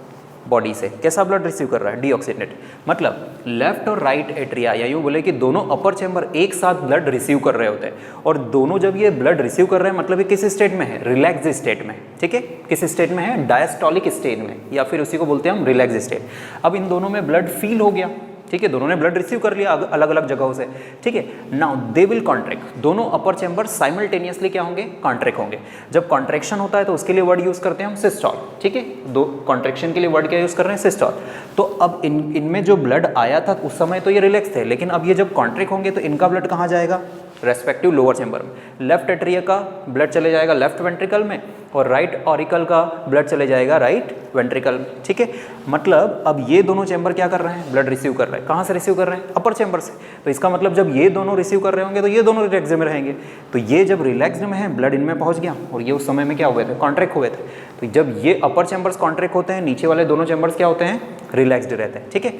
बॉडी से। कैसा ब्लड रिसीव कर रहा है, डीऑक्सीजनेट। मतलब लेफ्ट और राइट एट्रिया या यूँ बोले कि दोनों अपर चैम्बर एक साथ ब्लड रिसीव कर रहे होते हैं और दोनों जब ये ब्लड रिसीव कर रहे हैं मतलब ये किस स्टेट में है, रिलैक्स स्टेट में। ठीक है, किस स्टेट में है, डायस्टोलिक स्टेट में या फिर उसी को बोलते हैं हम रिलैक्स स्टेट। अब इन दोनों में ब्लड फील हो गया, ठीक है, दोनों ने ब्लड रिसीव कर लिया अलग अलग जगहों से। ठीक है, नाउ दे विल कॉन्ट्रैक्ट। दोनों अपर चैम्बर साइमल्टेनियसली क्या होंगे, कॉन्ट्रैक्ट होंगे। जब कॉन्ट्रैक्शन होता है तो उसके लिए वर्ड यूज करते हैं हम सिस्टॉल। ठीक है, दो कॉन्ट्रैक्शन के लिए वर्ड क्या यूज कर रहे हैं, सिस्टॉल। तो अब इनमें जो ब्लड आया था उस समय तो ये रिलैक्स थे, लेकिन अब ये जब कॉन्ट्रैक्ट होंगे तो इनका ब्लड कहाँ जाएगा, रेस्पेक्टिव लोअर चैम्बर में। लेफ्ट एट्रिया का ब्लड चले जाएगा लेफ्ट वेंट्रिकल में और राइट ऑरिकल का ब्लड चले जाएगा राइट वेंट्रिकल में। ठीक है, मतलब अब ये दोनों चैम्बर क्या कर रहे हैं, ब्लड रिसीव कर रहे हैं। कहाँ से रिसीव कर रहे हैं, अपर चैम्बर से। तो इसका मतलब जब ये दोनों रिसीव कर रहे होंगे तो ये दोनों रिलैक्स में रहेंगे। तो ये जब रिलैक्स में है ब्लड इनमें पहुँच गया और ये उस समय में क्या हुए थे, कॉन्ट्रैक्ट हुए थे। तो जब ये अपर चैम्बर्स कॉन्ट्रैक्ट होते हैं नीचे वाले दोनों चैम्बर्स क्या होते हैं, रिलैक्सड रहते हैं। ठीक है,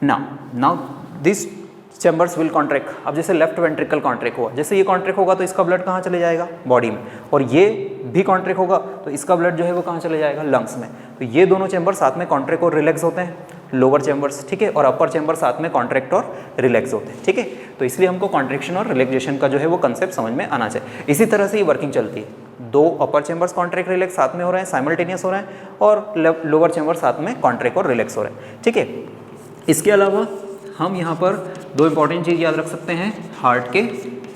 now this chambers will contract. अब जैसे लेफ्ट वेंट्रिकल कॉन्ट्रैक्ट हुआ, जैसे ये कॉन्ट्रैक्ट होगा तो इसका ब्लड कहाँ चले जाएगा, बॉडी में, और ये भी कॉन्ट्रैक्ट होगा तो इसका ब्लड जो है वो कहाँ चले जाएगा, लंग्स में। तो ये दोनों चैम्बर साथ में कॉन्ट्रैक्ट और रिलैक्स होते हैं। लोअर चैम्बर्स, ठीक है, और अपर चैम्बर साथ में कॉन्ट्रैक्ट और रिलैक्स होते हैं, ठीक है। तो इसलिए हमको कॉन्ट्रैक्शन और रिलैक्सेशन का जो है वो कंसेप्ट समझ में आना चाहिए। इसी तरह से ये वर्किंग चलती है, दो अपर चैम्बर्स कॉन्ट्रैक्ट रिलैक्स साथ में हो रहे हैं, साइमल्टेनियस हो रहे हैं, और लोअर चैम्बर साथ में कॉन्ट्रैक्ट और रिलैक्स हो रहे हैं, ठीक है। इसके अलावा हम यहाँ पर दो इंपॉर्टेंट चीज़ याद रख सकते हैं, हार्ट के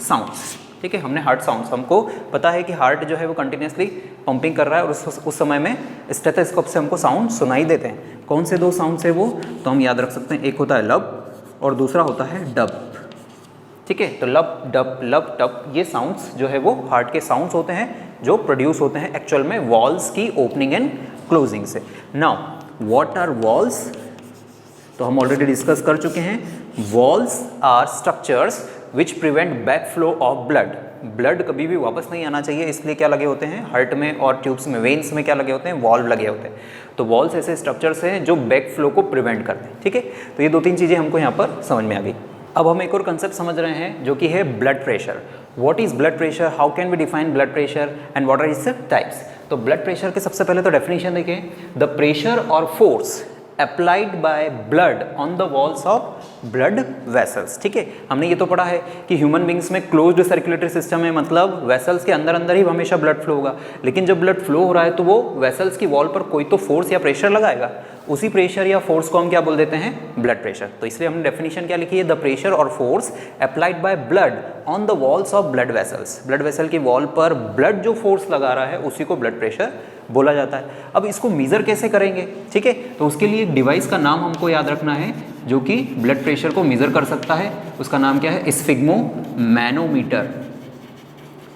साउंड्स, ठीक है। हमने हार्ट साउंड्स, हमको पता है कि हार्ट जो है वो कंटिन्यूसली पंपिंग कर रहा है और उस समय में स्टेथोस्कोप से हमको साउंड सुनाई देते हैं। कौन से दो साउंड्स है वो, तो हम याद रख सकते हैं, एक होता है लब और दूसरा होता है डब, ठीक है। तो लब डब ये साउंड्स जो है वो हार्ट के साउंड्स होते हैं जो प्रोड्यूस होते हैं एक्चुअल में वॉल्स की ओपनिंग एंड क्लोजिंग से। नाउ व्हाट आर वॉल्स, तो हम ऑलरेडी डिस्कस कर चुके हैं। Valves are structures which prevent back flow of blood. Blood कभी भी वापस नहीं आना चाहिए, इसलिए क्या लगे होते हैं हार्ट में और ट्यूब्स में, वेन्स में क्या लगे होते हैं, वॉल्व लगे होते हैं। तो वॉल्स ऐसे स्ट्रक्चर्स हैं जो बैक फ्लो को प्रिवेंट करते हैं, ठीक है। तो ये दो तीन चीज़ें हमको यहाँ पर समझ में आ गई। अब हम एक और कंसेप्ट समझ रहे हैं जो कि है blood pressure. What is blood pressure, how can we define blood pressure and what are its types. तो ब्लड प्रेशर के सबसे पहले तो डेफिनेशन देखें, द प्रेशर और force applied by blood on the walls of blood vessels, ठीक है। हमने ये तो पढ़ा है कि ह्यूमन बींग्स में क्लोज्ड सर्कुलेटरी सिस्टम है, मतलब वेसल्स के अंदर अंदर ही हमेशा ब्लड फ्लो होगा। लेकिन जब ब्लड फ्लो हो रहा है तो वो वेसल्स की वॉल पर कोई तो फोर्स या प्रेशर लगाएगा, उसी प्रेशर या फोर्स को हम क्या बोल देते हैं, ब्लड प्रेशर। तो इसलिए हमने डेफिनेशन क्या लिखी है, द प्रेशर और force applied by blood on the walls of blood vessels. Blood vessel की वॉल पर ब्लड जो फोर्स लगा रहा है उसी को ब्लड प्रेशर बोला जाता है। अब इसको मेज़र कैसे करेंगे, ठीक है। तो उसके लिए एक डिवाइस का नाम हमको याद रखना है जो कि ब्लड प्रेशर को मेज़र कर सकता है। उसका नाम क्या है, sphygmomanometer.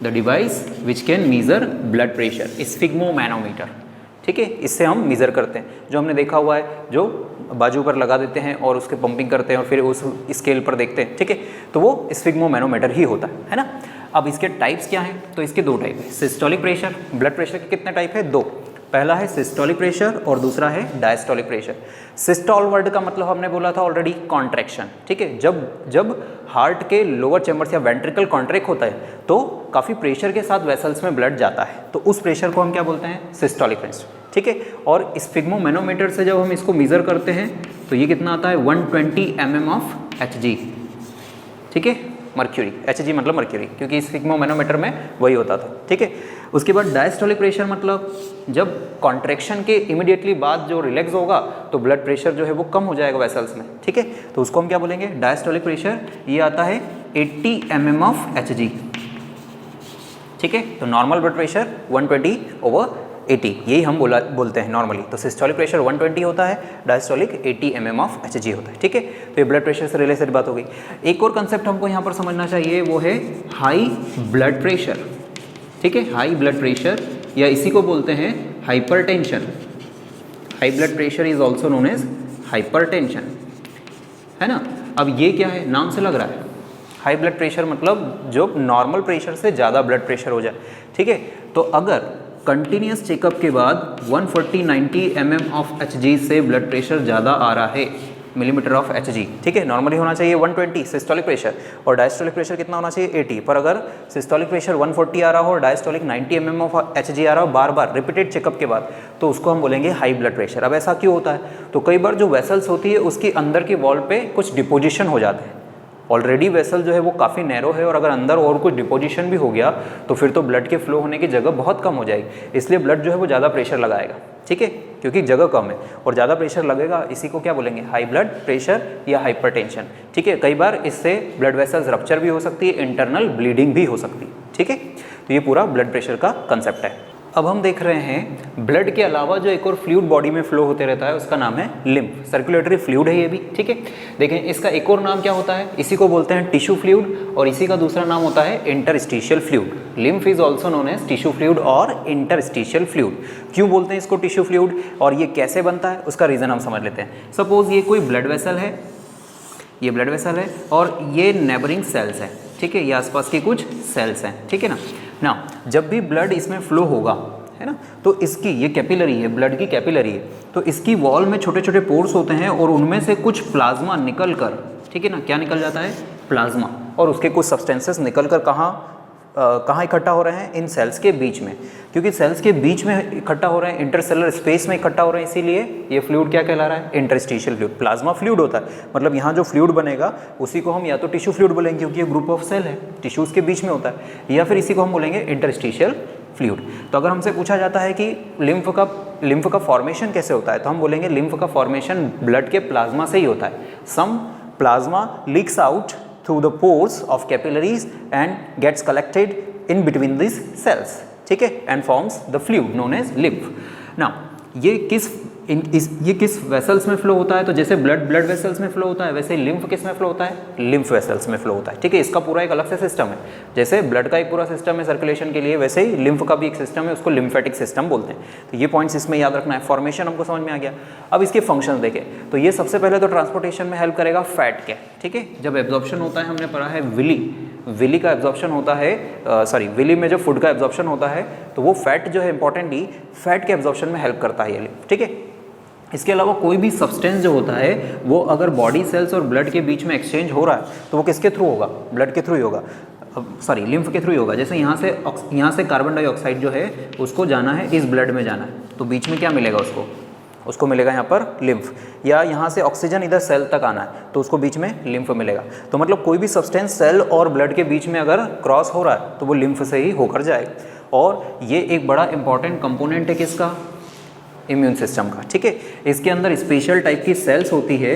The device which can measure blood pressure, sphygmomanometer, ठीक है। इससे हम मेज़र करते हैं, जो हमने देखा हुआ है, जो बाजू पर लगा देते हैं और उसके पंपिंग करते हैं और फिर उस स्केल पर देखते हैं, ठीक है। तो वो स्फिग्मोमैनोमीटर ही होता है ना। अब इसके टाइप्स क्या हैं, तो इसके दो टाइप है। सिस्टोलिक प्रेशर, ब्लड प्रेशर के कितने टाइप है, दो। पहला है सिस्टोलिक प्रेशर और दूसरा है डायस्टोलिक प्रेशर। सिस्टोल वर्ड का मतलब हमने बोला था ऑलरेडी, कॉन्ट्रैक्शन, ठीक है। जब हार्ट के लोअर चैम्बर्स या वेंट्रिकल कॉन्ट्रैक्ट होता है तो काफ़ी प्रेशर के साथ वेसल्स में ब्लड जाता है, तो उस प्रेशर को हम क्या बोलते हैं, सिस्टोलिक प्रेशर, ठीक है। और स्फिग्मोमैनोमीटर से जब हम इसको मेज़र करते हैं तो ये कितना आता है, 120 mm ऑफ Hg, ठीक है, मर्क्यूरी। Hg मतलब मर्क्यूरी, क्योंकि स्फिग्मोमैनोमीटर में वही होता था, ठीक है। उसके बाद डायस्टोलिक प्रेशर, मतलब जब कॉन्ट्रैक्शन के इमीडिएटली बाद जो रिलैक्स होगा तो ब्लड प्रेशर जो है वो कम हो जाएगा वेसल्स में, ठीक है। तो उसको हम क्या बोलेंगे, डायस्टोलिक प्रेशर। ये आता है 80 mm ऑफ Hg, ठीक है। तो नॉर्मल ब्लड प्रेशर 120/80, यही हम बोलते हैं नॉर्मली। तो सिस्टोलिक प्रेशर 120 होता है, डायस्टोलिक 80 mm ऑफ Hg होता है, ठीक है। तो ये ब्लड प्रेशर से रिलेटेड बात हो गई। एक और कंसेप्ट हमको यहाँ पर समझना चाहिए, वो है हाई ब्लड प्रेशर, ठीक है। हाई ब्लड प्रेशर या इसी को बोलते हैं hypertension. High blood pressure is also known as hypertension, है ना। अब ये क्या है, नाम से लग रहा है, हाई ब्लड प्रेशर मतलब जो नॉर्मल प्रेशर से ज़्यादा ब्लड प्रेशर हो जाए, ठीक है। तो अगर कंटिन्यूस चेकअप के बाद 140-90 mm ऑफ Hg से ब्लड प्रेशर ज़्यादा आ रहा है, मिलीमीटर ऑफ Hg, ठीक है। नॉर्मली होना चाहिए 120 सिस्टोलिक प्रेशर, और डायस्टोलिक प्रेशर कितना होना चाहिए, 80। पर अगर सिस्टोलिक प्रेशर 140 आ रहा हो और डायस्टोलिक 90 mm ऑफ Hg आ रहा हो बार बार रिपीटेड चेकअप के बाद, तो उसको हम बोलेंगे हाई ब्लड प्रेशर। अब ऐसा क्यों होता है, तो कई बार जो वेसल्स होती है उसकी अंदर की वॉल पे कुछ डिपोजिशन हो जाते हैं। ऑलरेडी वेसल जो है वो काफ़ी नैरो है और अगर अंदर और कुछ डिपोजिशन भी हो गया तो फिर तो ब्लड के फ्लो होने की जगह बहुत कम हो जाएगी, इसलिए ब्लड जो है वो ज़्यादा प्रेशर लगाएगा, ठीक है, क्योंकि जगह कम है और ज़्यादा प्रेशर लगेगा। इसी को क्या बोलेंगे, हाई ब्लड प्रेशर या हाइपरटेंशन, ठीक है। कई बार इससे ब्लड वेसल्स रप्चर भी हो सकती है, इंटरनल ब्लीडिंग भी हो सकती है, ठीक है। तो ये पूरा ब्लड प्रेशर का कंसेप्ट है। अब हम देख रहे हैं ब्लड के अलावा जो एक और फ्लूइड बॉडी में फ्लो होते रहता है, उसका नाम है लिम्फ। सर्कुलेटरी फ्लूइड है ये भी, ठीक है। देखें इसका एक और नाम क्या होता है, इसी को बोलते हैं टिश्यू फ्लूइड, और इसी का दूसरा नाम होता है interstitial fluid. Lymph is also known as tissue fluid और इंटरस्टिशियल फ्लूइड। क्यों बोलते हैं इसको टिश्यू फ्लूइड और ये कैसे बनता है, उसका रीज़न हम समझ लेते हैं। सपोज ये कोई ब्लड वेसल है, ये ब्लड वेसल है और ये नेबरिंग सेल्स हैं, ठीक है, ये आसपास की कुछ सेल्स हैं, ठीक है ना। जब भी ब्लड इसमें फ्लो होगा, है ना, तो इसकी ये कैपिलरी है, ब्लड की कैपिलरी है, तो इसकी वॉल में छोटे छोटे पोर्स होते हैं और उनमें से कुछ प्लाज्मा निकल कर, ठीक है ना, क्या निकल जाता है, प्लाज्मा, और उसके कुछ सब्सटेंसेस निकल कर कहाँ कहाँ इकट्ठा हो रहे हैं, इन सेल्स के बीच में, क्योंकि सेल्स के बीच में इकट्ठा हो रहे हैं, इंटरसेलुलर स्पेस में इकट्ठा हो रहे हैं, इसीलिए ये फ्लूइड क्या कहला रहा है, इंटरस्टिशियल फ्लूइड। प्लाज्मा फ्लूइड होता है, मतलब यहाँ जो फ्लूइड बनेगा उसी को हम या तो टिश्यू फ्लूइड बोलेंगे क्योंकि ये ग्रुप ऑफ सेल है, टिश्यूज़ के बीच में होता है, या फिर इसी को हम बोलेंगे इंटरस्टिशियल फ्लूइड। तो अगर हमसे पूछा जाता है कि लिम्फ का फॉर्मेशन कैसे होता है, तो हम बोलेंगे लिम्फ का फॉर्मेशन ब्लड के प्लाज्मा से ही होता है। Some plasma leaks out through the pores of capillaries and gets collected in between these cells, ठीक है, and forms the fluid known as lymph. Now ये किस वेसल्स में फ्लो होता है, तो जैसे ब्लड वेसल्स में फ्लो होता है, वैसे लिम्फ किस में फ्लो होता है, लिम्फ वेसल्स में फ्लो होता है, ठीक है। इसका पूरा एक अलग से सिस्टम है, जैसे ब्लड का एक पूरा सिस्टम है सर्कुलेशन के लिए, वैसे ही लिम्फ का भी एक सिस्टम है, उसको लिम्फेटिक सिस्टम बोलते हैं। तो ये पॉइंट्स इसमें याद रखना है। फॉर्मेशन हमको समझ में आ गया। अब इसके फंक्शंस देखें, तो ये सबसे पहले तो ट्रांसपोर्टेशन में हेल्प करेगा फैट के, ठीक है। जब एब्जॉर्प्शन होता है, हमने पढ़ा है विली का एब्जॉर्प्शन होता है, विली में जो फूड का एब्जॉर्प्शन होता है, तो वो फैट जो है इंपॉर्टेंटली फैट के एब्जॉर्प्शन में हेल्प करता है ये, ठीक है। इसके अलावा कोई भी सब्सटेंस जो होता है वो अगर बॉडी सेल्स और ब्लड के बीच में एक्सचेंज हो रहा है तो वो किसके थ्रू होगा, ब्लड के थ्रू ही होगा, लिम्फ के थ्रू ही होगा। जैसे यहाँ से कार्बन डाइऑक्साइड जो है उसको जाना है, इस ब्लड में जाना है, तो बीच में क्या मिलेगा उसको मिलेगा यहाँ पर लिम्फ, या यहाँ से ऑक्सीजन इधर सेल तक आना है तो उसको बीच में लिम्फ मिलेगा। तो मतलब कोई भी सब्सटेंस सेल और ब्लड के बीच में अगर क्रॉस हो रहा है तो वो लिम्फ से ही होकर जाएगा। और ये एक बड़ा इंपॉर्टेंट कंपोनेंट है किसका, इम्यून सिस्टम का, ठीक है। इसके अंदर स्पेशल टाइप की सेल्स होती है,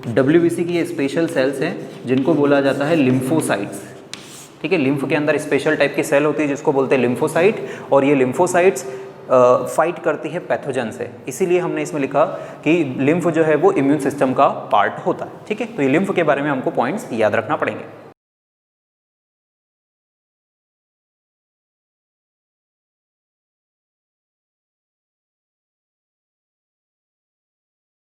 WBC की ये स्पेशल सेल्स हैं जिनको बोला जाता है लिम्फोसाइट्स, ठीक है। लिम्फ के अंदर स्पेशल टाइप की सेल होती है जिसको बोलते हैं लिम्फोसाइट, और ये लिम्फोसाइट्स फाइट करती है पैथोजन से, इसीलिए हमने इसमें लिखा कि लिम्फ जो है वो इम्यून सिस्टम का पार्ट होता है, ठीक है। तो ये लिम्फ के बारे में हमको पॉइंट्स याद रखना पड़ेंगे।